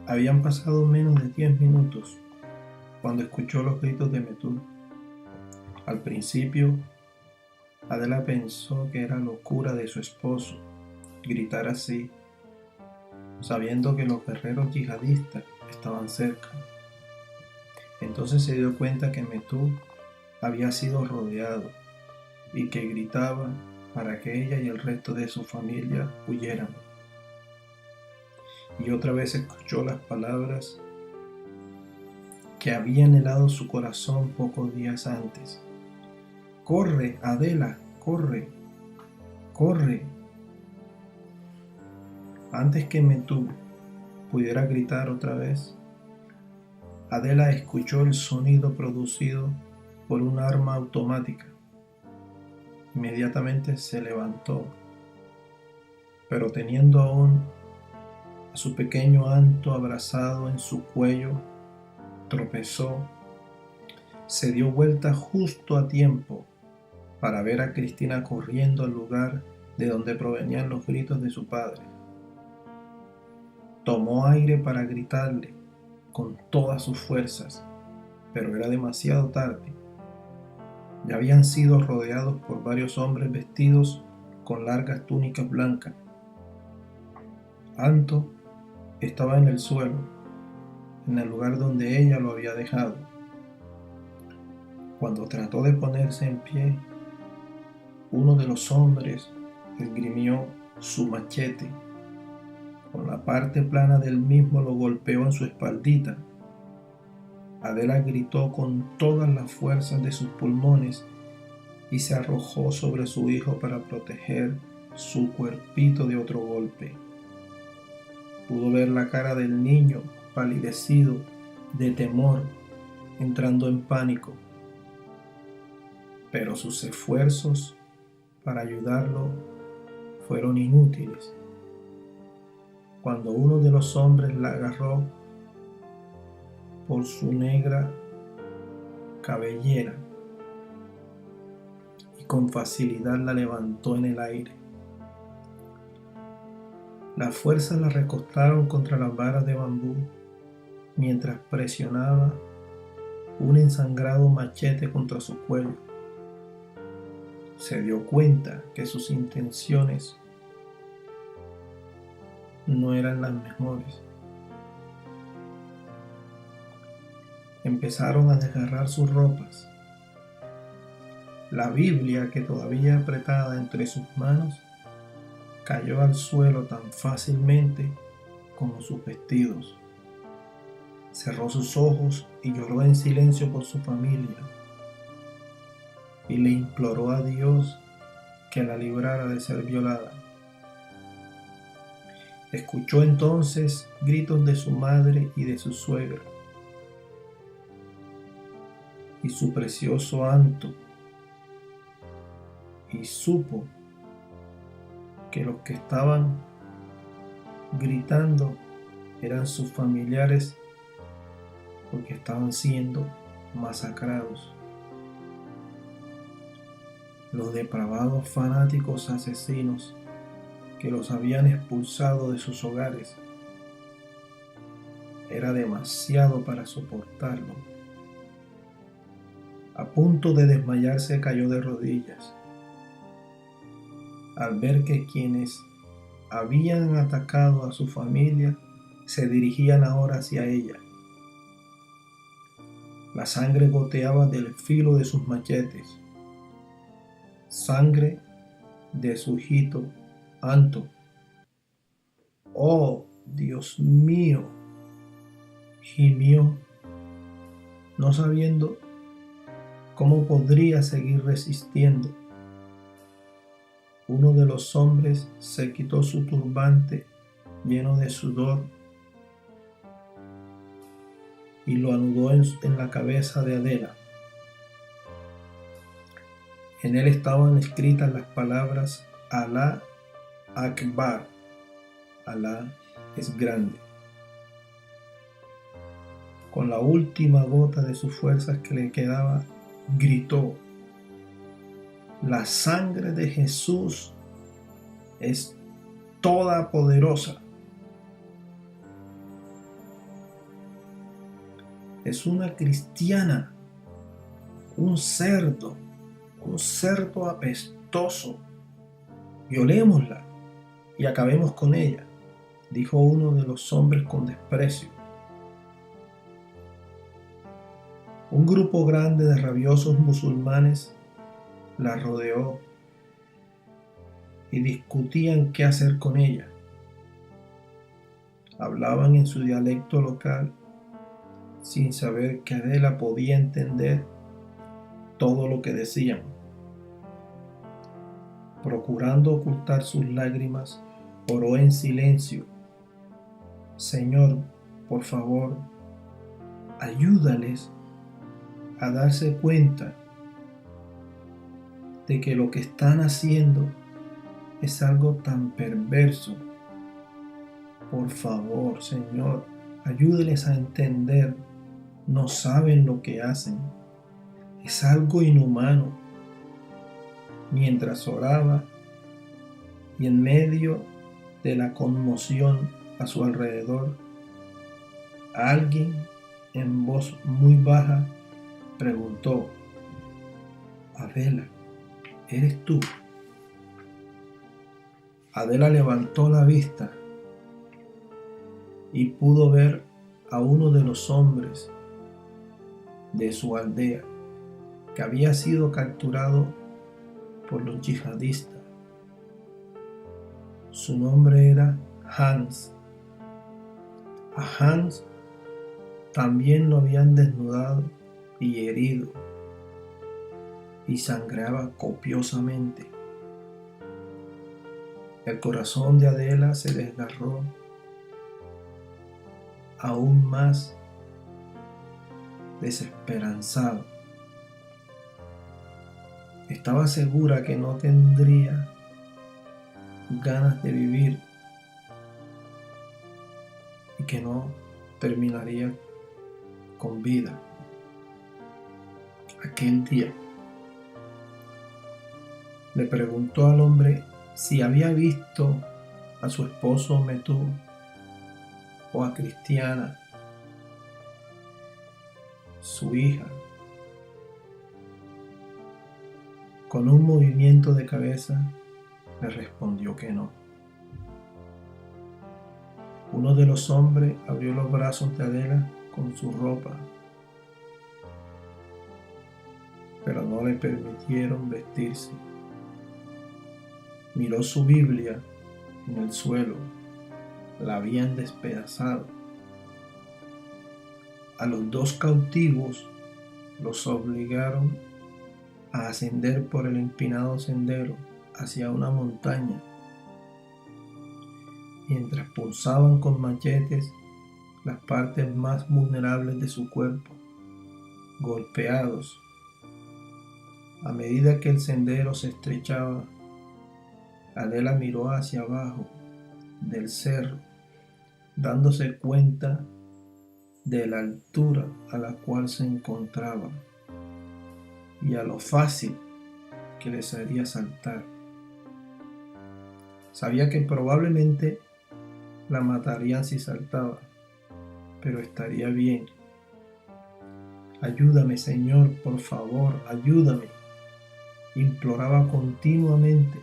Habían pasado menos de 10 minutos cuando escuchó los gritos de Metú. Al principio, Adela pensó que era locura de su esposo gritar así, sabiendo que los guerreros yihadistas estaban cerca. Entonces se dio cuenta que Metú había sido rodeado y que gritaba para que ella y el resto de su familia huyeran. Y otra vez escuchó las palabras que habían helado su corazón pocos días antes. ¡Corre, Adela! ¡Corre! ¡Corre! Antes que Metú pudiera gritar otra vez, Adela escuchó el sonido producido por un arma automática. Inmediatamente se levantó, pero teniendo aún a su pequeño Anto abrazado en su cuello, tropezó, se dio vuelta justo a tiempo para ver a Cristina corriendo al lugar de donde provenían los gritos de su padre. Tomó aire para gritarle con todas sus fuerzas, pero era demasiado tarde. Ya habían sido rodeados por varios hombres vestidos con largas túnicas blancas. Anto estaba en el suelo, en el lugar donde ella lo había dejado. Cuando trató de ponerse en pie, uno de los hombres esgrimió su machete. Con la parte plana del mismo lo golpeó en su espaldita. Adela gritó con todas las fuerzas de sus pulmones y se arrojó sobre su hijo para proteger su cuerpito de otro golpe. Pudo ver la cara del niño palidecido de temor, entrando en pánico. Pero sus esfuerzos para ayudarlo fueron inútiles. Cuando uno de los hombres la agarró por su negra cabellera y con facilidad la levantó en el aire. Las fuerzas la recostaron contra las varas de bambú mientras presionaba un ensangrado machete contra su cuello. Se dio cuenta que sus intenciones no eran las mejores. Empezaron a desgarrar sus ropas. La Biblia, que todavía apretada entre sus manos, cayó al suelo tan fácilmente como sus vestidos. Cerró sus ojos y lloró en silencio por su familia, y le imploró a Dios que la librara de ser violada. Escuchó entonces gritos de su madre y de su suegra, y su precioso Anto, y supo que los que estaban gritando eran sus familiares porque estaban siendo masacrados. Los depravados fanáticos asesinos que los habían expulsado de sus hogares. Era demasiado para soportarlo. A punto de desmayarse, cayó de rodillas al ver que quienes habían atacado a su familia se dirigían ahora hacia ella. La sangre goteaba del filo de sus machetes. Sangre de su hijito Anto. ¡Oh, Dios mío!, gimió, no sabiendo cómo podría seguir resistiendo. Uno de los hombres se quitó su turbante lleno de sudor y lo anudó en la cabeza de Adela. En él estaban escritas las palabras Alá Akbar, Alá es grande. Con la última gota de sus fuerzas que le quedaba, gritó: la sangre de Jesús es toda poderosa. Es una cristiana, un cerdo apestoso. Violémosla y acabemos con ella, dijo uno de los hombres con desprecio. Un grupo grande de rabiosos musulmanes la rodeó y discutían qué hacer con ella. Hablaban en su dialecto local sin saber que Adela podía entender todo lo que decían. Procurando ocultar sus lágrimas, oró en silencio: Señor, por favor, ayúdales a darse cuenta de que lo que están haciendo es algo tan perverso. Por favor, Señor, ayúdeles a entender. No saben lo que hacen. Es algo inhumano. Mientras oraba y en medio de la conmoción a su alrededor, alguien en voz muy baja preguntó: Adela, ¿eres tú? Adela levantó la vista y pudo ver a uno de los hombres de su aldea que había sido capturado por los yihadistas. Su nombre era Hans. A Hans también lo habían desnudado y herido, y sangraba copiosamente. El corazón de Adela se desgarró aún más desesperanzado. Estaba segura que no tendría ganas de vivir y que no terminaría con vida. Aquel día le preguntó al hombre si había visto a su esposo Metú o a Cristiana, su hija. Con un movimiento de cabeza le respondió que no. Uno de los hombres abrió los brazos de Adela con su ropa, pero no le permitieron vestirse. Miró su Biblia en el suelo, la habían despedazado. A los dos cautivos los obligaron a ascender por el empinado sendero hacia una montaña, mientras punzaban con machetes las partes más vulnerables de su cuerpo, golpeados. A medida que el sendero se estrechaba, Adela miró hacia abajo del cerro, dándose cuenta de la altura a la cual se encontraba y a lo fácil que les haría saltar. Sabía que probablemente la matarían si saltaba, pero estaría bien. Ayúdame, Señor, por favor, ayúdame, imploraba continuamente,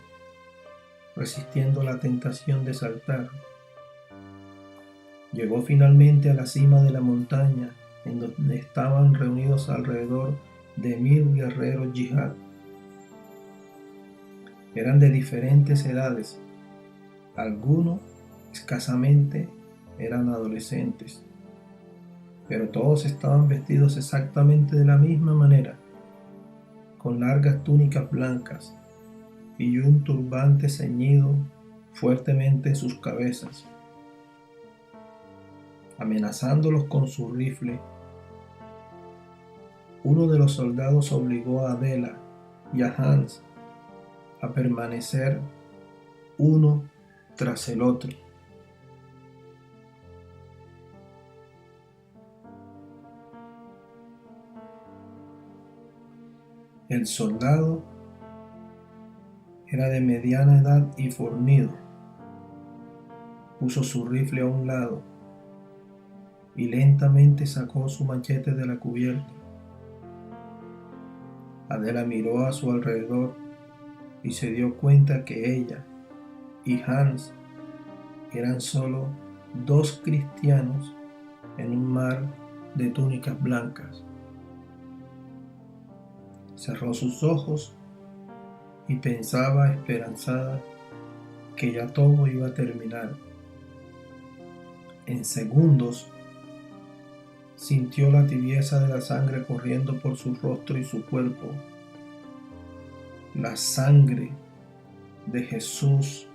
resistiendo la tentación de saltar. Llegó finalmente a la cima de la montaña, en donde estaban reunidos alrededor de 1000 guerreros yihad. Eran de diferentes edades, algunos escasamente eran adolescentes, pero todos estaban vestidos exactamente de la misma manera, con largas túnicas blancas y un turbante ceñido fuertemente en sus cabezas. Amenazándolos con su rifle, uno de los soldados obligó a Adela y a Hans a permanecer uno tras el otro. El soldado era de mediana edad y fornido. Puso su rifle a un lado y lentamente sacó su machete de la cubierta. Adela miró a su alrededor y se dio cuenta que ella y Hans eran solo dos cristianos en un mar de túnicas blancas. Cerró sus ojos y pensaba esperanzada que ya todo iba a terminar. En segundos sintió la tibieza de la sangre corriendo por su rostro y su cuerpo. La sangre de Jesús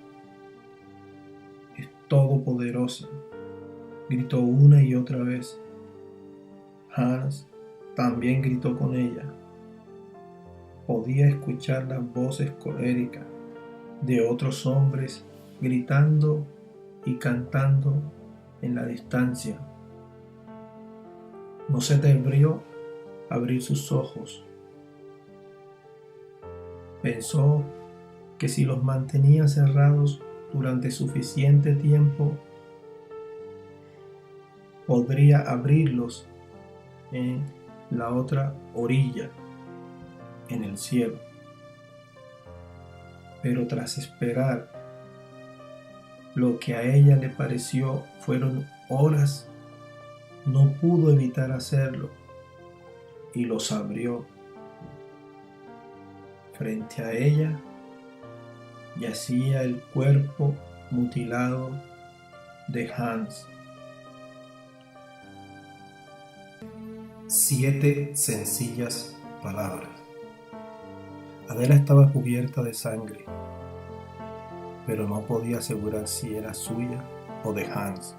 es todopoderosa, gritó una y otra vez. Hans también gritó con ella. Podía escuchar las voces coléricas de otros hombres gritando y cantando en la distancia. No se atrevió a abrir sus ojos. Pensó que si los mantenía cerrados durante suficiente tiempo, podría abrirlos en la otra orilla, en el cielo. Pero tras esperar lo que a ella le pareció fueron horas, no pudo evitar hacerlo y los abrió. Frente a ella yacía el cuerpo mutilado de Hans. 7 sencillas palabras. Adela estaba cubierta de sangre, pero no podía asegurar si era suya o de Hans.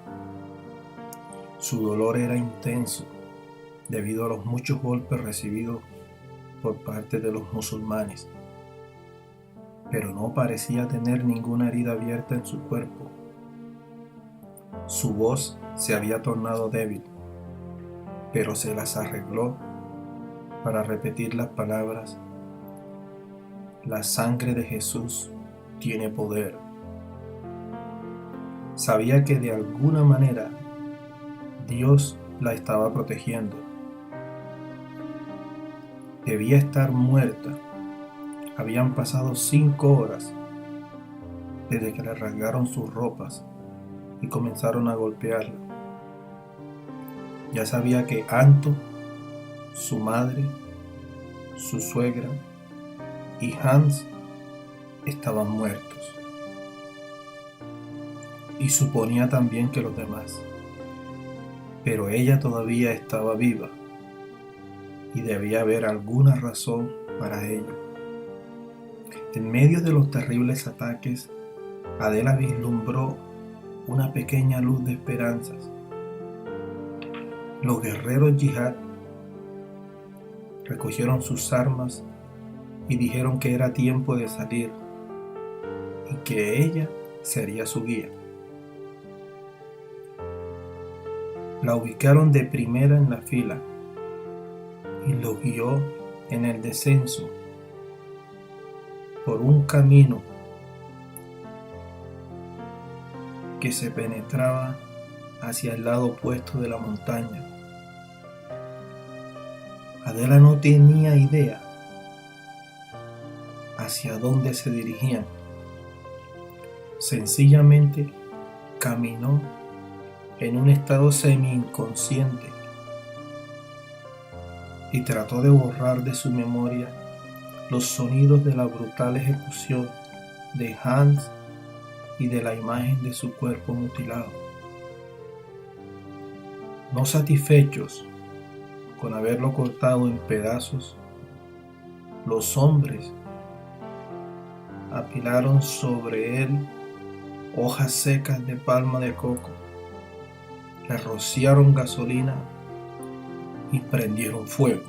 Su dolor era intenso debido a los muchos golpes recibidos por parte de los musulmanes, pero no parecía tener ninguna herida abierta en su cuerpo. Su voz se había tornado débil, pero se las arregló para repetir las palabras: la sangre de Jesús tiene poder. Sabía que de alguna manera Dios la estaba protegiendo. Debía estar muerta. Habían pasado 5 horas desde que le rasgaron sus ropas y comenzaron a golpearla. Ya sabía que Anto, su madre, su suegra y Hans estaban muertos. Y suponía también que los demás. Pero ella todavía estaba viva y debía haber alguna razón para ello. En medio de los terribles ataques, Adela vislumbró una pequeña luz de esperanzas. Los guerreros yihad recogieron sus armas y dijeron que era tiempo de salir y que ella sería su guía. La ubicaron de primera en la fila y lo guió en el descenso por un camino que se penetraba hacia el lado opuesto de la montaña. Adela no tenía idea hacia dónde se dirigían. Sencillamente caminó en un estado semi-inconsciente y trató de borrar de su memoria los sonidos de la brutal ejecución de Hans y de la imagen de su cuerpo mutilado. No satisfechos con haberlo cortado en pedazos, los hombres apilaron sobre él hojas secas de palma de coco, le rociaron gasolina y prendieron fuego.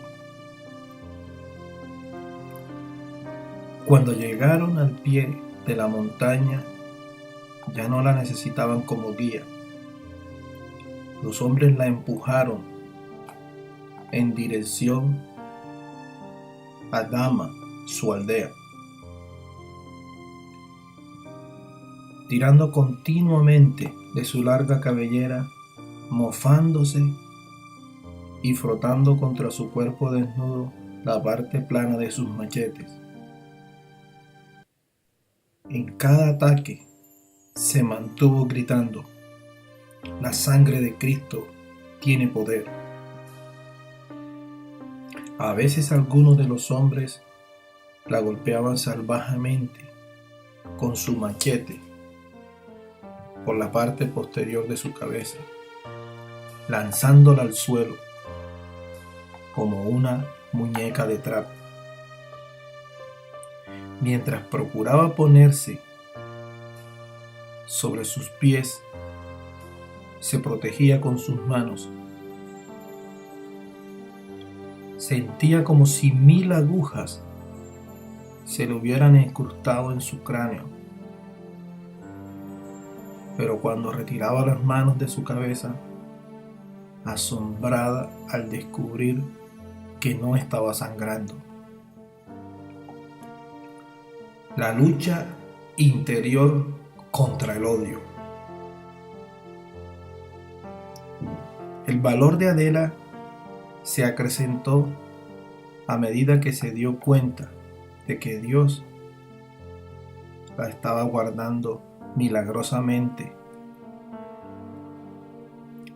Cuando llegaron al pie de la montaña, ya no la necesitaban como guía. Los hombres la empujaron en dirección a Dama, su aldea, tirando continuamente de su larga cabellera, mofándose y frotando contra su cuerpo desnudo la parte plana de sus machetes. En cada ataque se mantuvo gritando: la sangre de Cristo tiene poder. A veces algunos de los hombres la golpeaban salvajemente con su machete por la parte posterior de su cabeza, lanzándola al suelo como una muñeca de trapo. Mientras procuraba ponerse sobre sus pies, se protegía con sus manos. Sentía como si 1000 agujas se le hubieran incrustado en su cráneo. Pero cuando retiraba las manos de su cabeza, asombrada al descubrir que no estaba sangrando. La lucha interior contra el odio. El valor de Adela se acrecentó a medida que se dio cuenta de que Dios la estaba guardando milagrosamente.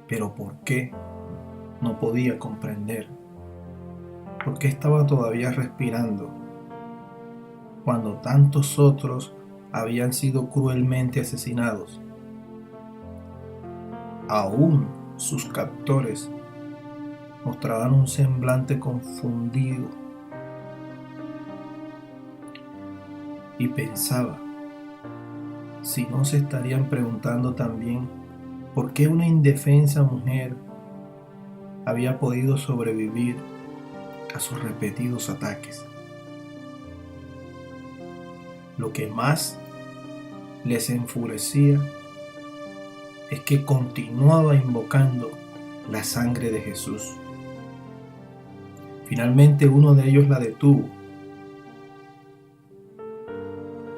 Pero ¿por qué? No podía comprender. ¿Por qué estaba todavía respirando cuando tantos otros habían sido cruelmente asesinados? Aún sus captores mostraban un semblante confundido y pensaba si no se estarían preguntando también por qué una indefensa mujer había podido sobrevivir a sus repetidos ataques. Lo que más les enfurecía es que continuaba invocando la sangre de Jesús. Finalmente uno de ellos la detuvo.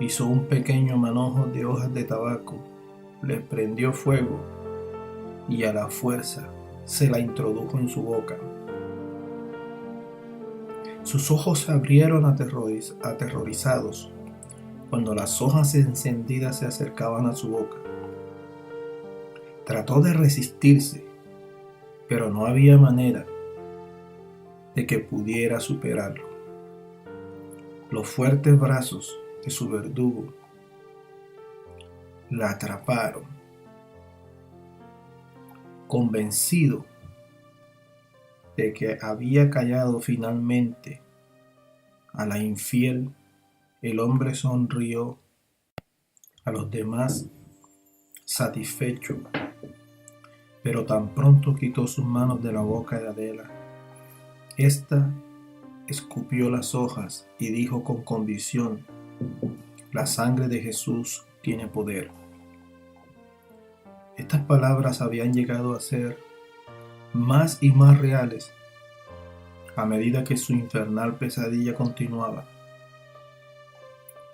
Hizo un pequeño manojo de hojas de tabaco, le prendió fuego y a la fuerza se la introdujo en su boca. Sus ojos se abrieron aterrorizados cuando las hojas encendidas se acercaban a su boca. Trató de resistirse, pero no había manera de que pudiera superarlo. Los fuertes brazos de su verdugo la atraparon. Convencido de que había callado finalmente a la infiel, el hombre sonrió a los demás satisfecho, pero tan pronto quitó sus manos de la boca de Adela, ésta escupió las hojas y dijo con convicción: la sangre de Jesús tiene poder. Estas palabras habían llegado a ser más y más reales a medida que su infernal pesadilla continuaba.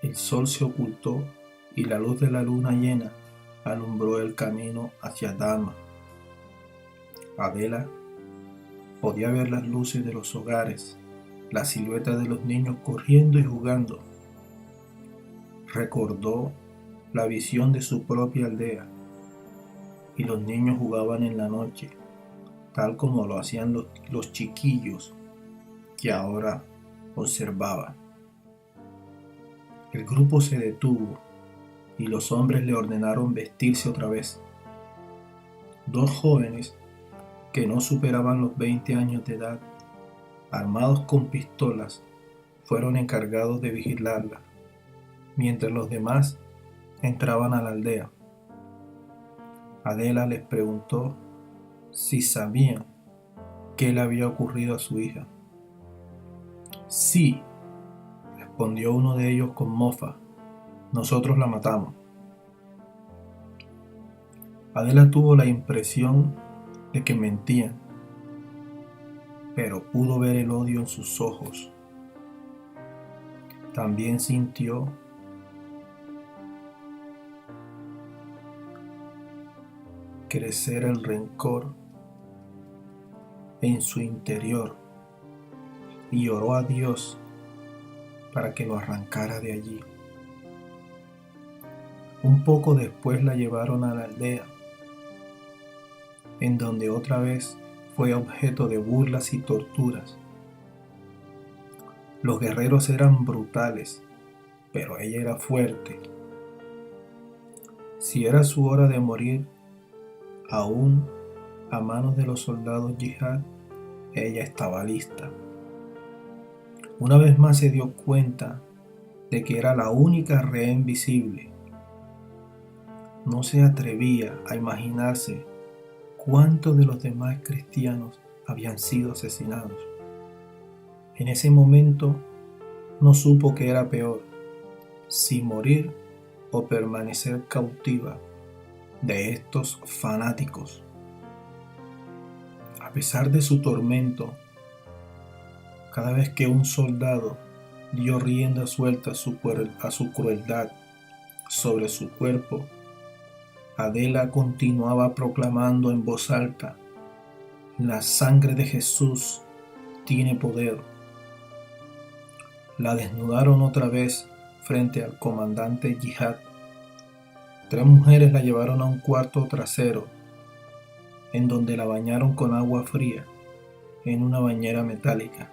El sol se ocultó y la luz de la luna llena alumbró el camino hacia Dama. Adela podía ver las luces de los hogares, la silueta de los niños corriendo y jugando. Recordó la visión de su propia aldea, y los niños jugaban en la noche, tal como lo hacían los chiquillos que ahora observaba. El grupo se detuvo y los hombres le ordenaron vestirse otra vez. 2 jóvenes que no superaban los 20 años de edad, armados con pistolas, fueron encargados de vigilarla, mientras los demás entraban a la aldea. Adela les preguntó si sabían qué le había ocurrido a su hija. Sí, respondió uno de ellos con mofa: nosotros la matamos. Adela tuvo la impresión de que mentían, pero pudo ver el odio en sus ojos. También sintió crecer el rencor en su interior y oró a Dios para que lo arrancara de allí. Un poco después la llevaron a la aldea, en donde otra vez fue objeto de burlas y torturas. Los guerreros eran brutales, pero ella era fuerte. Si era su hora de morir, aún a manos de los soldados yihad, ella estaba lista. Una vez más se dio cuenta de que era la única rehén visible. No se atrevía a imaginarse cuántos de los demás cristianos habían sido asesinados. En ese momento no supo qué era peor, si morir o permanecer cautiva de estos fanáticos. A pesar de su tormento, cada vez que un soldado dio rienda suelta a su crueldad sobre su cuerpo, Adela continuaba proclamando en voz alta: la sangre de Jesús tiene poder. La desnudaron otra vez frente al comandante yihad. 3 mujeres la llevaron a un cuarto trasero, en donde la bañaron con agua fría en una bañera metálica.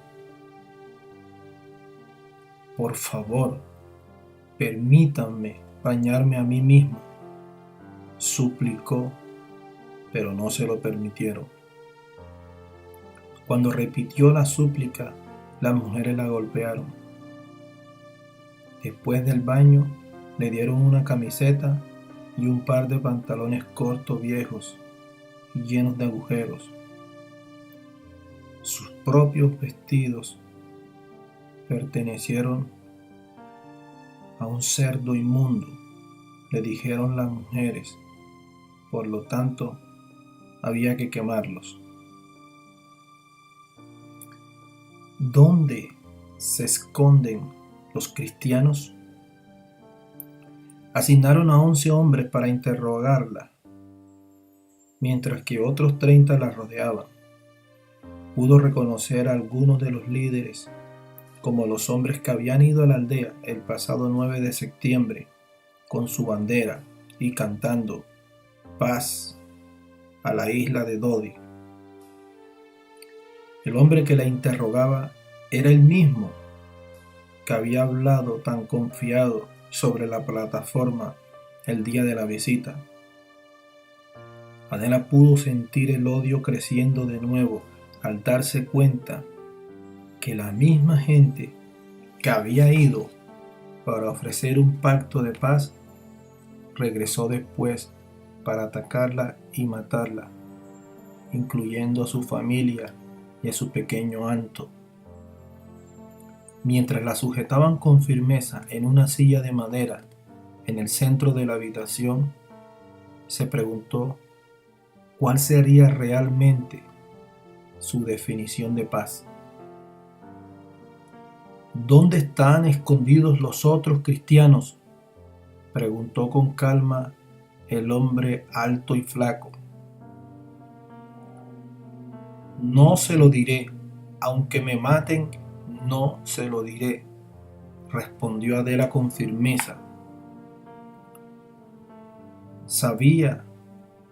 Por favor, permítanme bañarme a mí misma, suplicó, pero no se lo permitieron. Cuando repitió la súplica, las mujeres la golpearon. Después del baño, le dieron una camiseta y un par de pantalones cortos viejos y llenos de agujeros. Sus propios vestidos pertenecieron a un cerdo inmundo, le dijeron las mujeres. Por lo tanto, había que quemarlos. ¿Dónde se esconden los cristianos? Asignaron a 11 hombres para interrogarla, mientras que otros 30 la rodeaban. Pudo reconocer a algunos de los líderes como los hombres que habían ido a la aldea el pasado 9 de septiembre con su bandera y cantando paz a la isla de Dodi. El hombre que la interrogaba era el mismo que había hablado tan confiado sobre la plataforma el día de la visita. Adela pudo sentir el odio creciendo de nuevo al darse cuenta que la misma gente que había ido para ofrecer un pacto de paz regresó después para atacarla y matarla, incluyendo a su familia y a su pequeño Anto. Mientras la sujetaban con firmeza en una silla de madera en el centro de la habitación, se preguntó cuál sería realmente su definición de paz. ¿Dónde están escondidos los otros cristianos?, preguntó con calma el hombre alto y flaco. No se lo diré, aunque me maten, no se lo diré, respondió Adela con firmeza. Sabía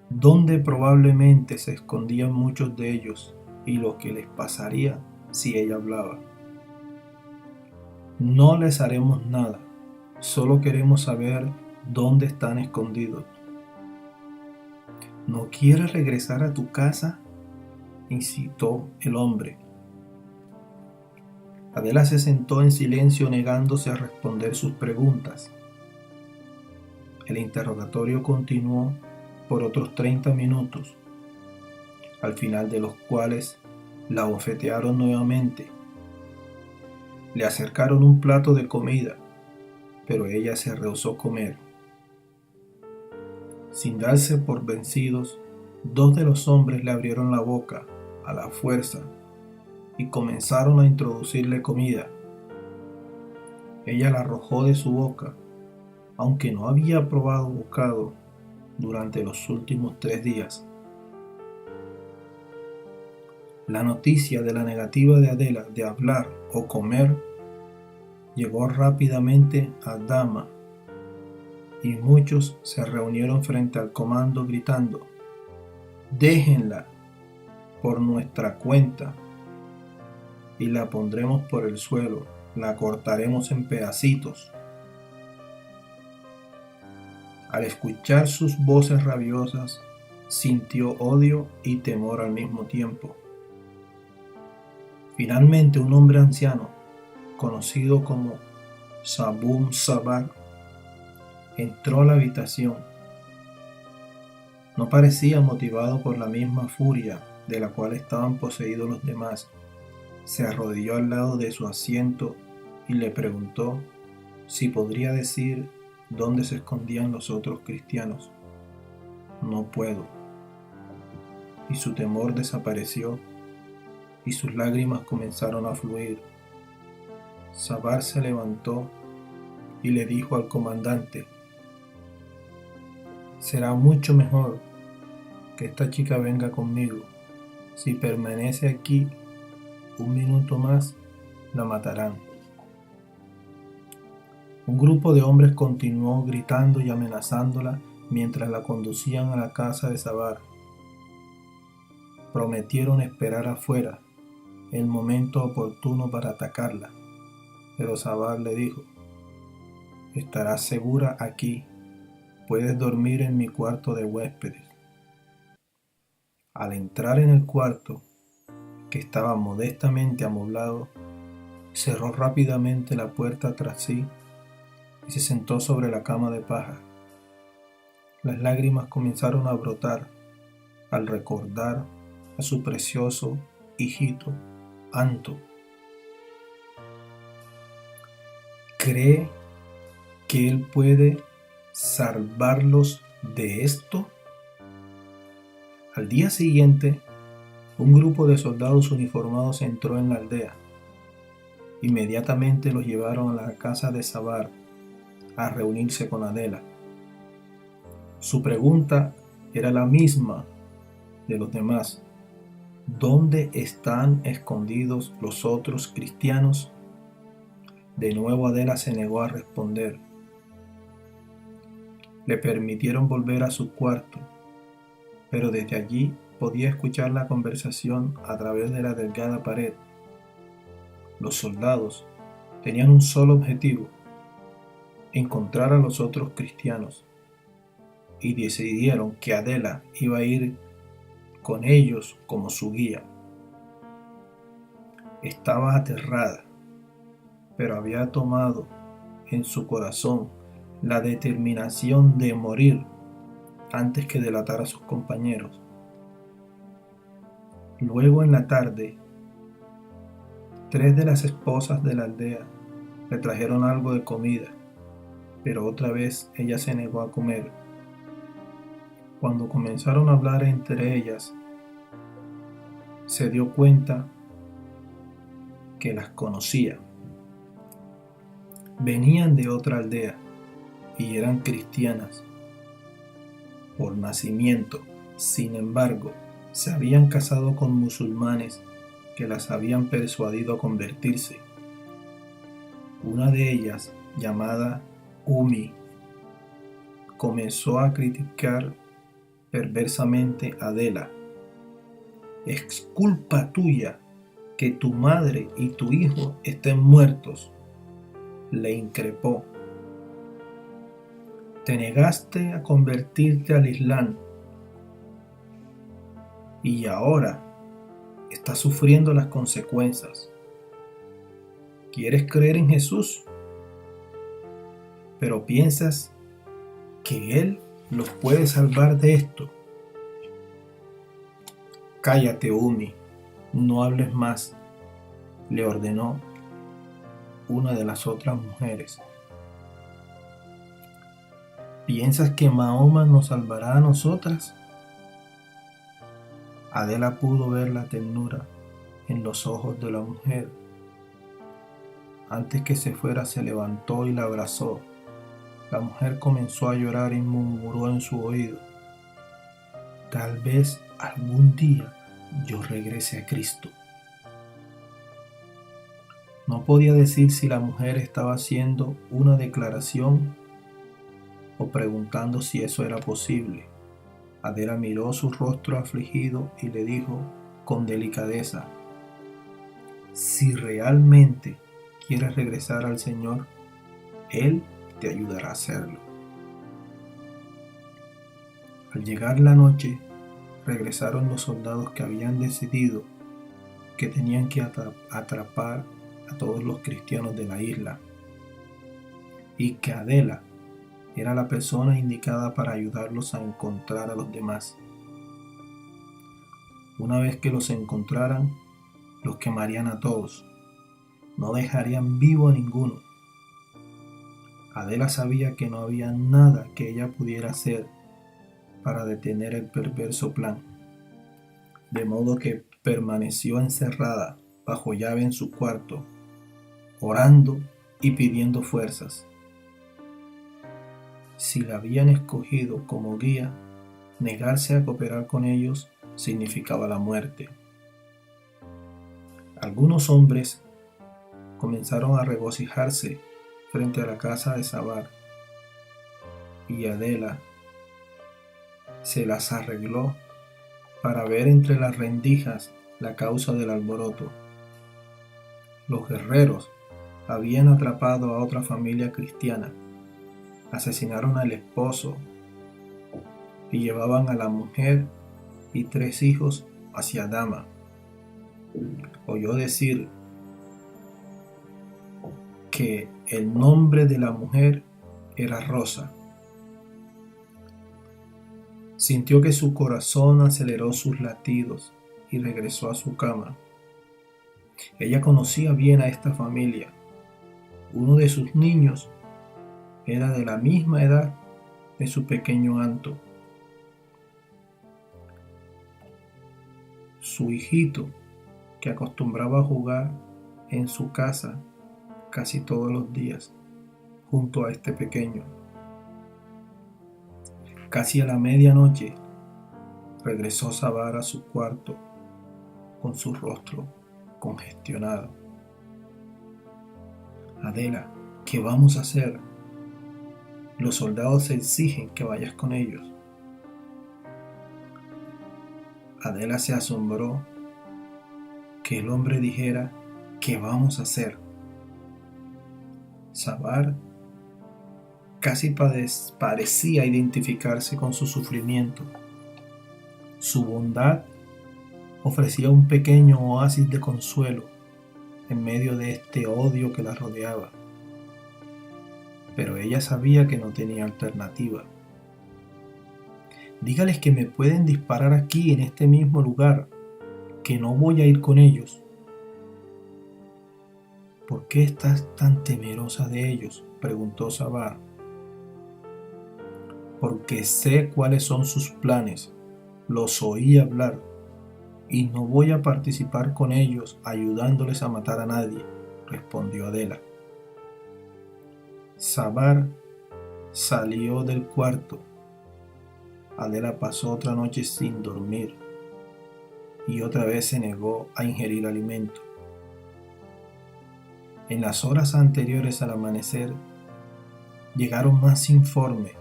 dónde probablemente se escondían muchos de ellos y lo que les pasaría si ella hablaba. No les haremos nada, solo queremos saber dónde están escondidos. ¿No quieres regresar a tu casa?, incitó el hombre. Adela se sentó en silencio, negándose a responder sus preguntas. El interrogatorio continuó por otros 30 minutos, al final de los cuales la bofetearon nuevamente. Le acercaron un plato de comida, pero ella se rehusó comer. Sin darse por vencidos, 2 de los hombres le abrieron la boca a la fuerza y comenzaron a introducirle comida. Ella la arrojó de su boca, aunque no había probado bocado durante los últimos 3 días. La noticia de la negativa de Adela de hablar o comer llegó rápidamente a Dama, y muchos se reunieron frente al comando gritando: «Déjenla por nuestra cuenta y la pondremos por el suelo, la cortaremos en pedacitos». Al escuchar sus voces rabiosas, sintió odio y temor al mismo tiempo. Finalmente, un hombre anciano, conocido como Sabum Sabar, entró a la habitación. No parecía motivado por la misma furia de la cual estaban poseídos los demás. Se arrodilló al lado de su asiento y le preguntó si podría decir dónde se escondían los otros cristianos. «No puedo». Y su temor desapareció y sus lágrimas comenzaron a fluir. Sabar se levantó y le dijo al comandante: «Será mucho mejor que esta chica venga conmigo. Si permanece aquí un minuto más, la matarán». Un grupo de hombres continuó gritando y amenazándola mientras la conducían a la casa de Sabar. Prometieron esperar afuera el momento oportuno para atacarla, pero Sabar le dijo: «Estarás segura aquí, puedes dormir en mi cuarto de huéspedes». Al entrar en el cuarto, que estaba modestamente amoblado, cerró rápidamente la puerta tras sí y se sentó sobre la cama de paja. Las lágrimas comenzaron a brotar al recordar a su precioso hijito, Anto. ¿Cree que él puede salvarlos de esto? Al día siguiente, un grupo de soldados uniformados entró en la aldea. Inmediatamente los llevaron a la casa de Sabar a reunirse con Adela. Su pregunta era la misma de los demás: ¿dónde están escondidos los otros cristianos? De nuevo Adela se negó a responder. Le permitieron volver a su cuarto, pero desde allí podía escuchar la conversación a través de la delgada pared. Los soldados tenían un solo objetivo: encontrar a los otros cristianos, y decidieron que Adela iba a ir con ellos como su guía. Estaba aterrada, pero había tomado en su corazón la determinación de morir antes que delatar a sus compañeros. Luego, en la tarde, 3 de las esposas de la aldea le trajeron algo de comida, pero otra vez ella se negó a comer. Cuando comenzaron a hablar entre ellas, se dio cuenta que las conocía. Venían de otra aldea y eran cristianas por nacimiento. Sin embargo, se habían casado con musulmanes que las habían persuadido a convertirse. Una de ellas, llamada Umi, comenzó a criticar perversamente a Adela. «Es culpa tuya que tu madre y tu hijo estén muertos», le increpó. «Te negaste a convertirte al Islam y ahora estás sufriendo las consecuencias. ¿Quieres creer en Jesús, pero piensas que Él los puede salvar de esto? Cállate, Umi, no hables más», le ordenó. una de las otras mujeres. ¿Piensas que Mahoma nos salvará a nosotras? Adela pudo ver la ternura en los ojos de la mujer. Antes que se fuera, se levantó y la abrazó. La mujer comenzó a llorar y murmuró en su oído: tal vez algún día yo regrese a Cristo. No podía decir si la mujer estaba haciendo una declaración o preguntando si eso era posible. Adela miró su rostro afligido y le dijo con delicadeza: si realmente quieres regresar al Señor, Él te ayudará a hacerlo. Al llegar la noche, regresaron los soldados que habían decidido que tenían que atrapar a todos los cristianos de la isla, y que Adela era la persona indicada para ayudarlos a encontrar a los demás. Una vez que los encontraran, los quemarían a todos, no dejarían vivo a ninguno. Adela sabía que no había nada que ella pudiera hacer para detener el perverso plan, de modo que permaneció encerrada bajo llave en su cuarto, orando y pidiendo fuerzas. Si la habían escogido como guía, negarse a cooperar con ellos significaba la muerte. Algunos hombres comenzaron a regocijarse frente a la casa de Sabar, y Adela se las arregló para ver entre las rendijas la causa del alboroto. Los guerreros habían atrapado a otra familia cristiana, asesinaron al esposo y llevaban a la mujer y 3 hijos hacia Dama. Oyó decir que el nombre de la mujer era Rosa. Sintió que su corazón aceleró sus latidos y regresó a su cama. Ella conocía bien a esta familia. Uno de sus niños era de la misma edad de su pequeño Anto. Su hijito, que acostumbraba a jugar en su casa casi todos los días junto a este pequeño. Casi a la medianoche regresó Sabar a su cuarto con su rostro congestionado. Adela, ¿qué vamos a hacer? Los soldados exigen que vayas con ellos. Adela se asombró que el hombre dijera: ¿qué vamos a hacer? Sabar casi parecía identificarse con su sufrimiento. Su bondad ofrecía un pequeño oasis de consuelo en medio de este odio que la rodeaba. Pero ella sabía que no tenía alternativa. Dígales que me pueden disparar aquí en este mismo lugar, que no voy a ir con ellos. ¿Por qué estás tan temerosa de ellos?, preguntó Sabar. Porque sé cuáles son sus planes, los oí hablar, y no voy a participar con ellos ayudándoles a matar a nadie, respondió Adela. Sabar salió del cuarto. Adela pasó otra noche sin dormir y otra vez se negó a ingerir alimento. En las horas anteriores al amanecer llegaron más informes.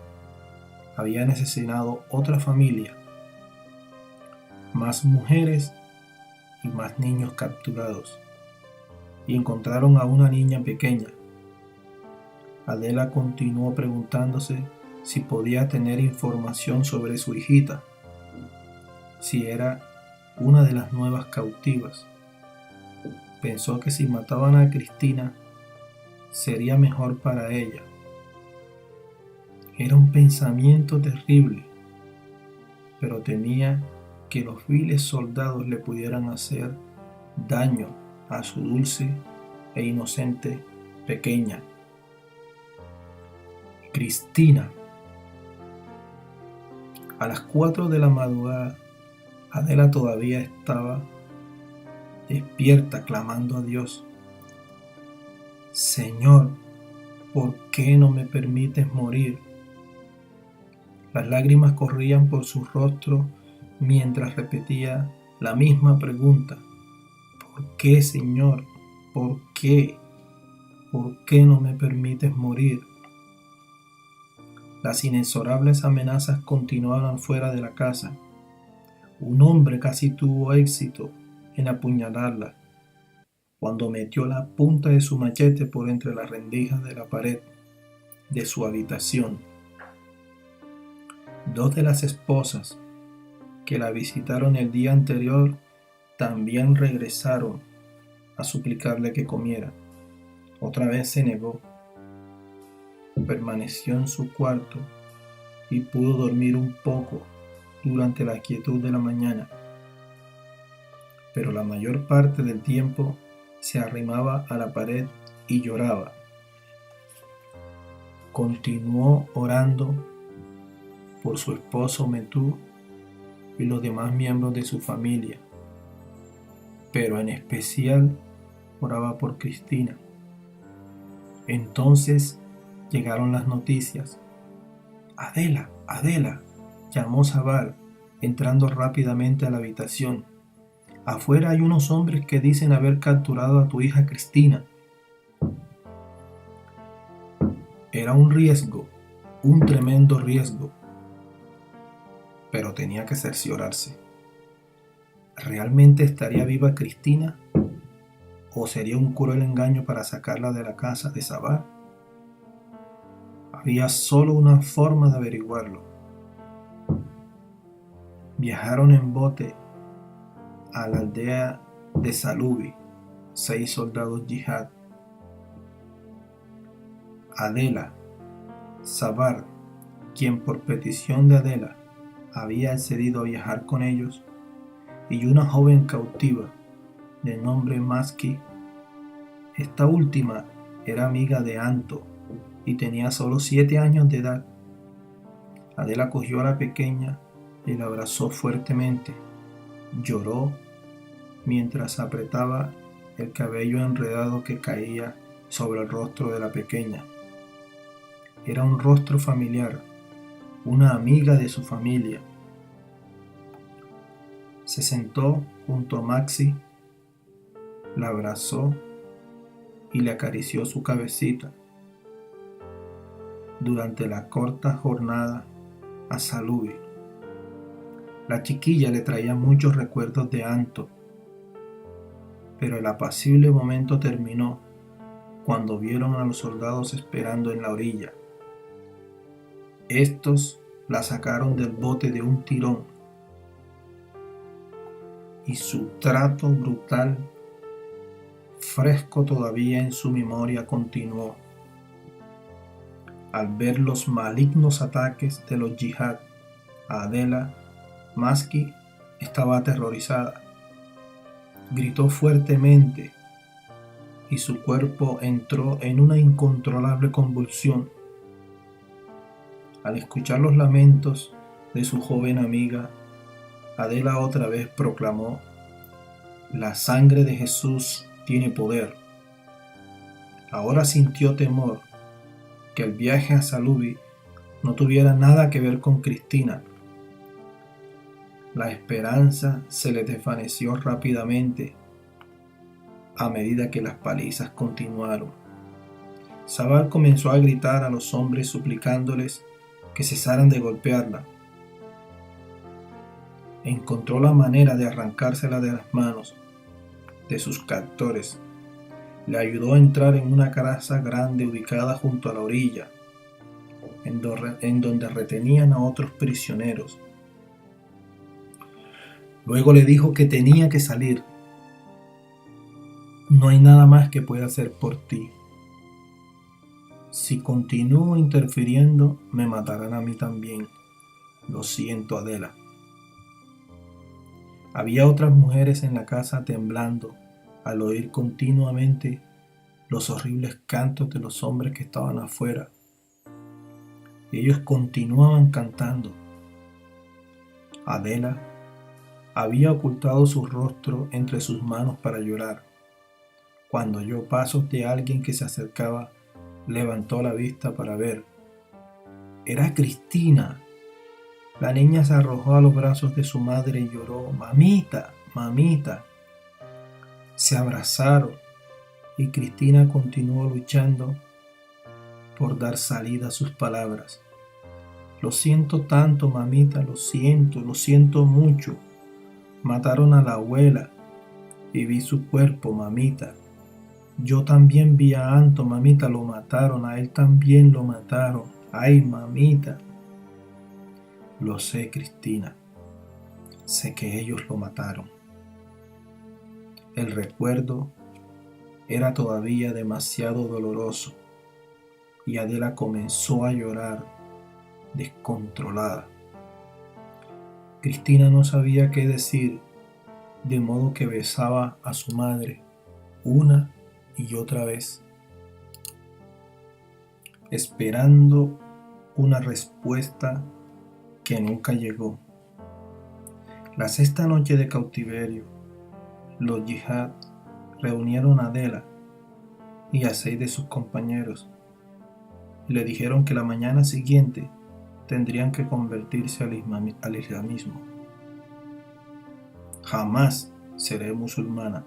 Habían asesinado otra familia, más mujeres y más niños capturados, y encontraron a una niña pequeña. Adela continuó preguntándose si podía tener información sobre su hijita, si era una de las nuevas cautivas. Pensó que si mataban a Cristina sería mejor para ella. Era un pensamiento terrible, pero temía que los viles soldados le pudieran hacer daño a su dulce e inocente pequeña, Cristina. A las 4 de la madrugada, Adela todavía estaba despierta, clamando a Dios: Señor, ¿por qué no me permites morir? Las lágrimas corrían por su rostro mientras repetía la misma pregunta: ¿por qué, Señor? ¿Por qué? ¿Por qué no me permites morir? Las inexorables amenazas continuaban fuera de la casa. Un hombre casi tuvo éxito en apuñalarla cuando metió la punta de su machete por entre las rendijas de la pared de su habitación. Dos de las esposas que la visitaron el día anterior también regresaron a suplicarle que comiera. Otra vez se negó. Permaneció en su cuarto y pudo dormir un poco durante la quietud de la mañana, pero la mayor parte del tiempo se arrimaba a la pared y lloraba. Continuó orando por su esposo Metú y los demás miembros de su familia, pero en especial oraba por Cristina. Entonces llegaron las noticias. Adela, Adela, llamó Sabal, entrando rápidamente a la habitación. Afuera hay unos hombres que dicen haber capturado a tu hija Cristina. Era un riesgo, un tremendo riesgo, pero tenía que cerciorarse. ¿Realmente estaría viva Cristina? ¿O sería un cruel engaño para sacarla de la casa de Sabal? Había solo una forma de averiguarlo. Viajaron en bote a la aldea de Salubi 6 soldados yihad. Adela, Sabal, quien por petición de Adela había accedido a viajar con ellos, y una joven cautiva de nombre Maski. Esta última era amiga de Anto y tenía solo 7 años de edad. Adela cogió a la pequeña y la abrazó fuertemente. Lloró mientras apretaba el cabello enredado que caía sobre el rostro de la pequeña. Era un rostro familiar, una amiga de su familia. Se sentó junto a Maxi, la abrazó y le acarició su cabecita. Durante la corta jornada a Salubi, la chiquilla le traía muchos recuerdos de Anto, pero el apacible momento terminó cuando vieron a los soldados esperando en la orilla. Estos la sacaron del bote de un tirón y su trato brutal, fresco todavía en su memoria, continuó. Al ver los malignos ataques de los yihad a Adela, Maski estaba aterrorizada. Gritó fuertemente y su cuerpo entró en una incontrolable convulsión. Al escuchar los lamentos de su joven amiga, Adela otra vez proclamó: la sangre de Jesús tiene poder. Ahora sintió temor que el viaje a Salubi no tuviera nada que ver con Cristina. La esperanza se le desvaneció rápidamente a medida que las palizas continuaron. Sabal comenzó a gritar a los hombres suplicándoles que cesaran de golpearla. Encontró la manera de arrancársela de las manos de sus captores. Le ayudó a entrar en una casa grande ubicada junto a la orilla, en donde retenían a otros prisioneros. Luego le dijo que tenía que salir. No hay nada más que pueda hacer por ti. Si continúo interfiriendo, me matarán a mí también. Lo siento, Adela. Había otras mujeres en la casa temblando al oír continuamente los horribles cantos de los hombres que estaban afuera. Y ellos continuaban cantando. Adela había ocultado su rostro entre sus manos para llorar. Cuando oyó pasos de alguien que se acercaba, levantó la vista para ver. Era Cristina. La niña se arrojó a los brazos de su madre y lloró: «Mamita, mamita». Se abrazaron y Cristina continuó luchando por dar salida a sus palabras. «Lo siento tanto, mamita, lo siento mucho. Mataron a la abuela y vi su cuerpo, mamita. Yo también vi a Anto, mamita, lo mataron, a él también lo mataron. Ay, mamita». «Lo sé, Cristina, sé que ellos lo mataron». El recuerdo era todavía demasiado doloroso y Adela comenzó a llorar descontrolada. Cristina no sabía qué decir, de modo que besaba a su madre una y otra vez, esperando una respuesta que nunca llegó. La sexta noche de cautiverio, los yihad reunieron a Adela y a 6 de sus compañeros y le dijeron que la mañana siguiente tendrían que convertirse al islamismo. «Jamás seré musulmana»,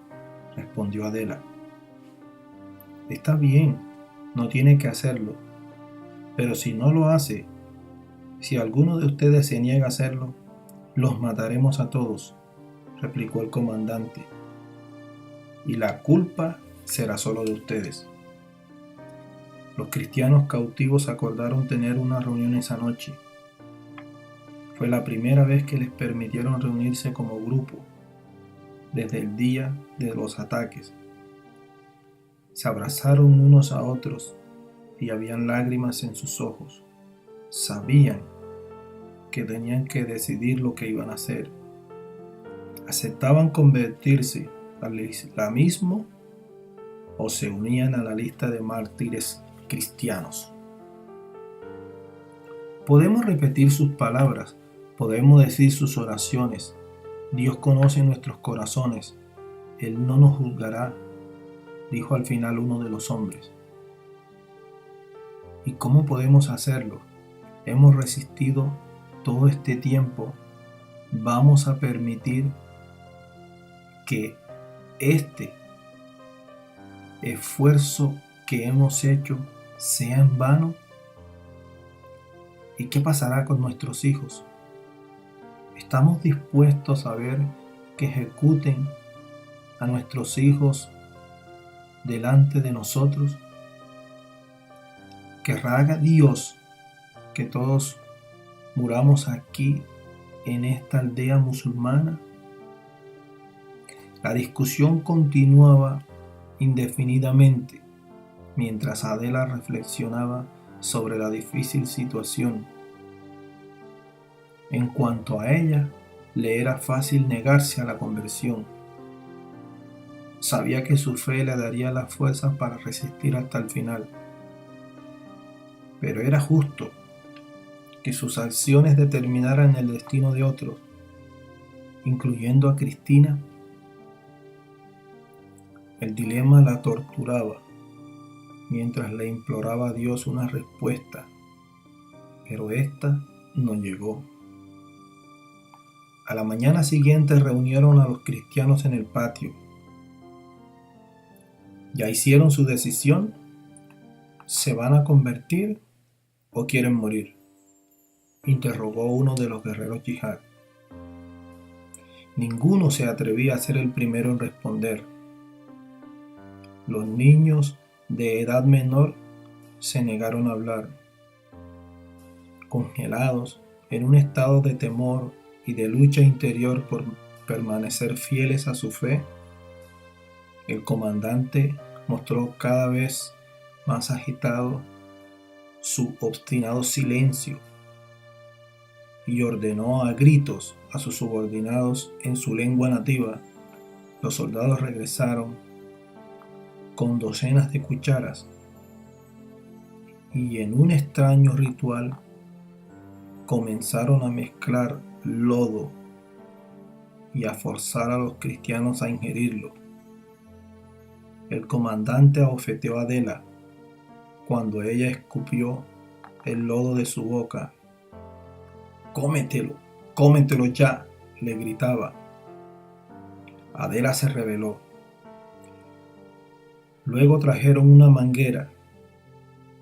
respondió Adela. «Está bien, no tiene que hacerlo, pero si no lo hace, si alguno de ustedes se niega a hacerlo, los mataremos a todos», replicó el comandante, «y la culpa será solo de ustedes». Los cristianos cautivos acordaron tener una reunión esa noche. Fue la primera vez que les permitieron reunirse como grupo desde el día de los ataques. Se abrazaron unos a otros y habían lágrimas en sus ojos. Sabían que tenían que decidir lo que iban a hacer. ¿Aceptaban convertirse al islamismo o se unían a la lista de mártires cristianos? Podemos repetir sus palabras, podemos decir sus oraciones. Dios conoce nuestros corazones. Él no nos juzgará, dijo al final uno de los hombres. ¿Y cómo podemos hacerlo? Hemos resistido todo este tiempo. ¿Vamos a permitir que este esfuerzo que hemos hecho sea en vano? ¿Y qué pasará con nuestros hijos? ¿Estamos dispuestos a ver que ejecuten a nuestros hijos delante de nosotros? ¿Querrá Dios que todos muramos aquí en esta aldea musulmana? La discusión continuaba indefinidamente mientras Adela reflexionaba sobre la difícil situación. En cuanto a ella, le era fácil negarse a la conversión. Sabía que su fe le daría las fuerzas para resistir hasta el final. Pero era justo que sus acciones determinaran el destino de otros, incluyendo a Cristina. El dilema la torturaba mientras le imploraba a Dios una respuesta, pero ésta no llegó. A la mañana siguiente reunieron a los cristianos en el patio. ¿Ya hicieron su decisión? ¿Se van a convertir o quieren morir?, interrogó uno de los guerreros yihad. Ninguno se atrevía a ser el primero en responder. Los niños de edad menor se negaron a hablar. Congelados en un estado de temor y de lucha interior por permanecer fieles a su fe, el comandante mostró cada vez más agitado su obstinado silencio y ordenó a gritos a sus subordinados en su lengua nativa. Los soldados regresaron con docenas de cucharas y en un extraño ritual comenzaron a mezclar lodo y a forzar a los cristianos a ingerirlo. El comandante abofeteó a Adela cuando ella escupió el lodo de su boca. «¡Cómetelo! ¡Cómetelo ya!», le gritaba. Adela se rebeló. Luego trajeron una manguera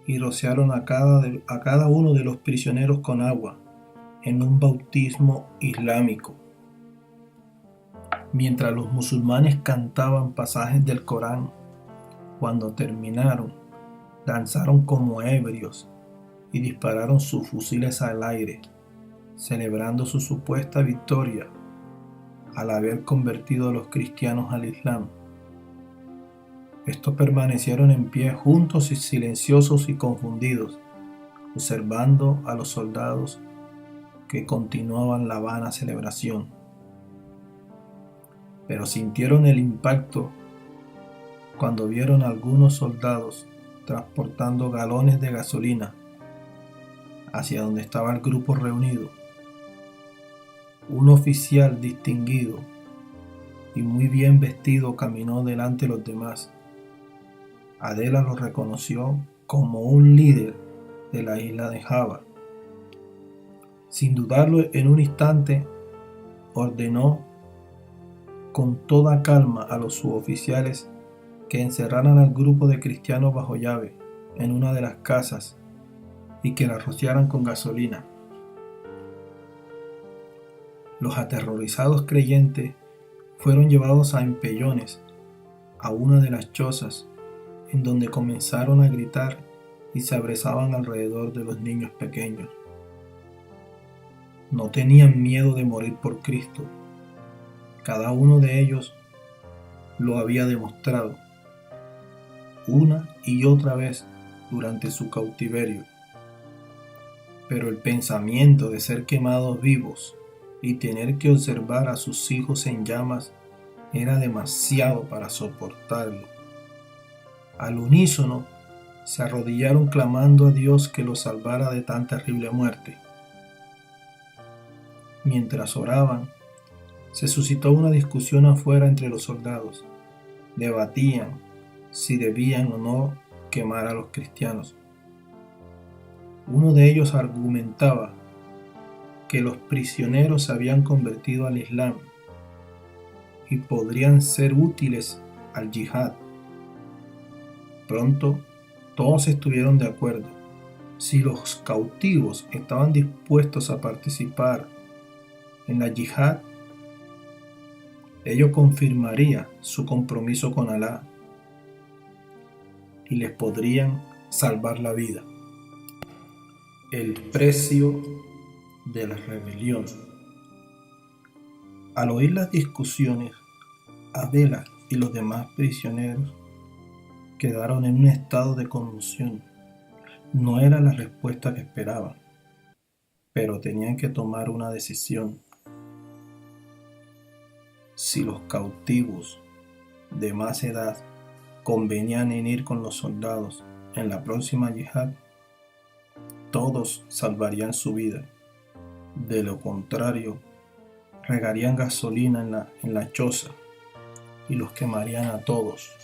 y rociaron a cada uno de los prisioneros con agua en un bautismo islámico. Mientras los musulmanes cantaban pasajes del Corán, cuando terminaron, danzaron como ebrios y dispararon sus fusiles al aire, celebrando su supuesta victoria al haber convertido a los cristianos al Islam. Estos permanecieron en pie juntos y silenciosos y confundidos, observando a los soldados que continuaban la vana celebración. Pero sintieron el impacto cuando vieron a algunos soldados transportando galones de gasolina hacia donde estaba el grupo reunido. Un oficial distinguido y muy bien vestido caminó delante de los demás. Adela lo reconoció como un líder de la isla de Java. Sin dudarlo en un instante, ordenó con toda calma a los suboficiales que encerraran al grupo de cristianos bajo llave en una de las casas y que la rociaran con gasolina. Los aterrorizados creyentes fueron llevados a empellones a una de las chozas, en donde comenzaron a gritar y se abrazaban alrededor de los niños pequeños. No tenían miedo de morir por Cristo. Cada uno de ellos lo había demostrado una y otra vez durante su cautiverio. Pero el pensamiento de ser quemados vivos y tener que observar a sus hijos en llamas era demasiado para soportarlo. Al unísono se arrodillaron clamando a Dios que los salvara de tan terrible muerte. Mientras oraban, se suscitó una discusión afuera entre los soldados. Debatían si debían o no quemar a los cristianos. Uno de ellos argumentaba que los prisioneros se habían convertido al Islam y podrían ser útiles al yihad. Pronto todos estuvieron de acuerdo. Si los cautivos estaban dispuestos a participar en la yihad, ello confirmaría su compromiso con Alá y les podrían salvar la vida. El precio de la rebelión. Al oír las discusiones, Adela y los demás prisioneros quedaron en un estado de conmoción. No era la respuesta que esperaban, pero tenían que tomar una decisión. Si los cautivos de más edad convenían en ir con los soldados en la próxima yihad, todos salvarían su vida. De lo contrario, regarían gasolina en la choza y los quemarían a todos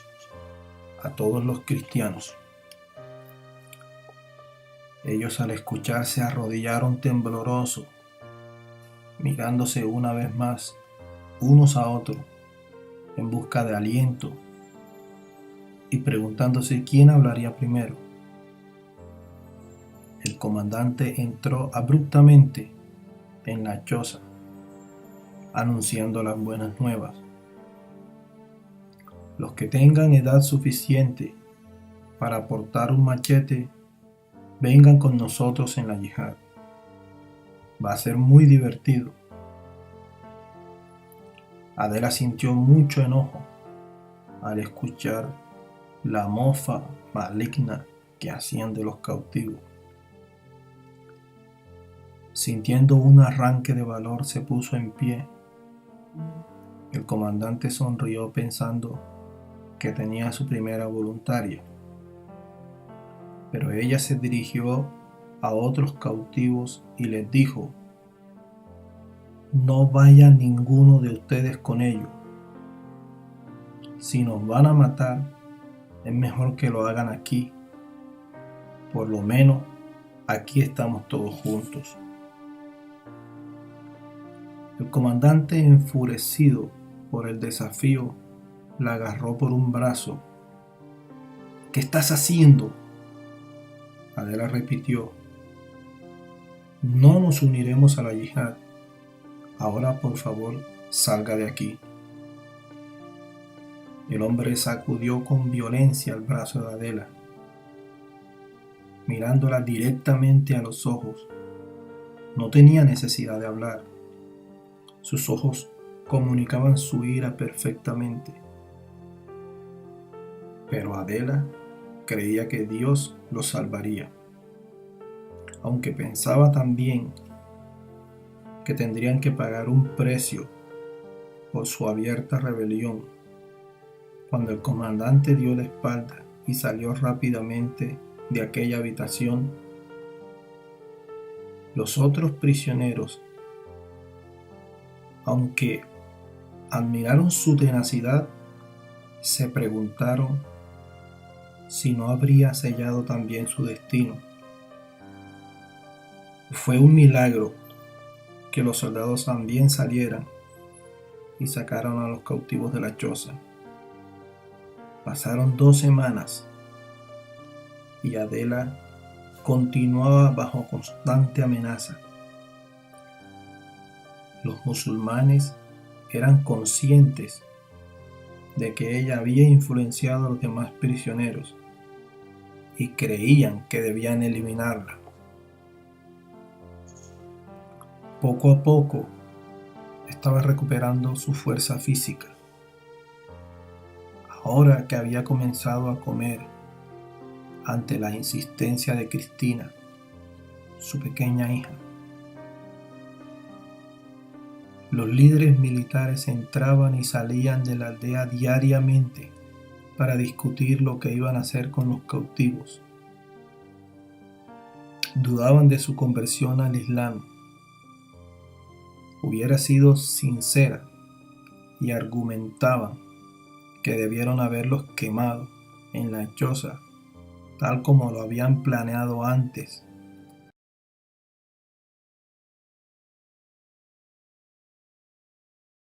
los cristianos. Ellos al escuchar se arrodillaron temblorosos, mirándose una vez más unos a otros en busca de aliento y preguntándose quién hablaría primero. El comandante entró abruptamente en la choza, anunciando las buenas nuevas. Los que tengan edad suficiente para portar un machete, vengan con nosotros en la yihad. Va a ser muy divertido. Adela sintió mucho enojo al escuchar la mofa maligna que hacían de los cautivos. Sintiendo un arranque de valor, se puso en pie. El comandante sonrió pensando que tenía su primera voluntaria. Pero ella se dirigió a otros cautivos y les dijo: no vaya ninguno de ustedes con ellos. Si nos van a matar, es mejor que lo hagan aquí. Por lo menos aquí estamos todos juntos. El comandante, enfurecido por el desafío, la agarró por un brazo. ¿Qué estás haciendo? Adela repitió: no nos uniremos a la yihad. Ahora, por favor, salga de aquí. El hombre sacudió con violencia el brazo de Adela, mirándola directamente a los ojos. No tenía necesidad de hablar. Sus ojos comunicaban su ira perfectamente. Pero Adela creía que Dios los salvaría, aunque pensaba también que tendrían que pagar un precio por su abierta rebelión. Cuando el comandante dio la espalda y salió rápidamente de aquella habitación, los otros prisioneros, aunque admiraron su tenacidad, se preguntaron si no habría sellado también su destino. Fue un milagro que los soldados también salieran y sacaron a los cautivos de la choza. Pasaron 2 semanas y Adela continuaba bajo constante amenaza. Los musulmanes eran conscientes de que ella había influenciado a los demás prisioneros y creían que debían eliminarla. Poco a poco estaba recuperando su fuerza física. Ahora que había comenzado a comer ante la insistencia de Cristina, su pequeña hija. Los líderes militares entraban y salían de la aldea diariamente para discutir lo que iban a hacer con los cautivos. Dudaban de su conversión al Islam. Hubiera sido sincera y argumentaban que debieron haberlos quemado en la choza, tal como lo habían planeado antes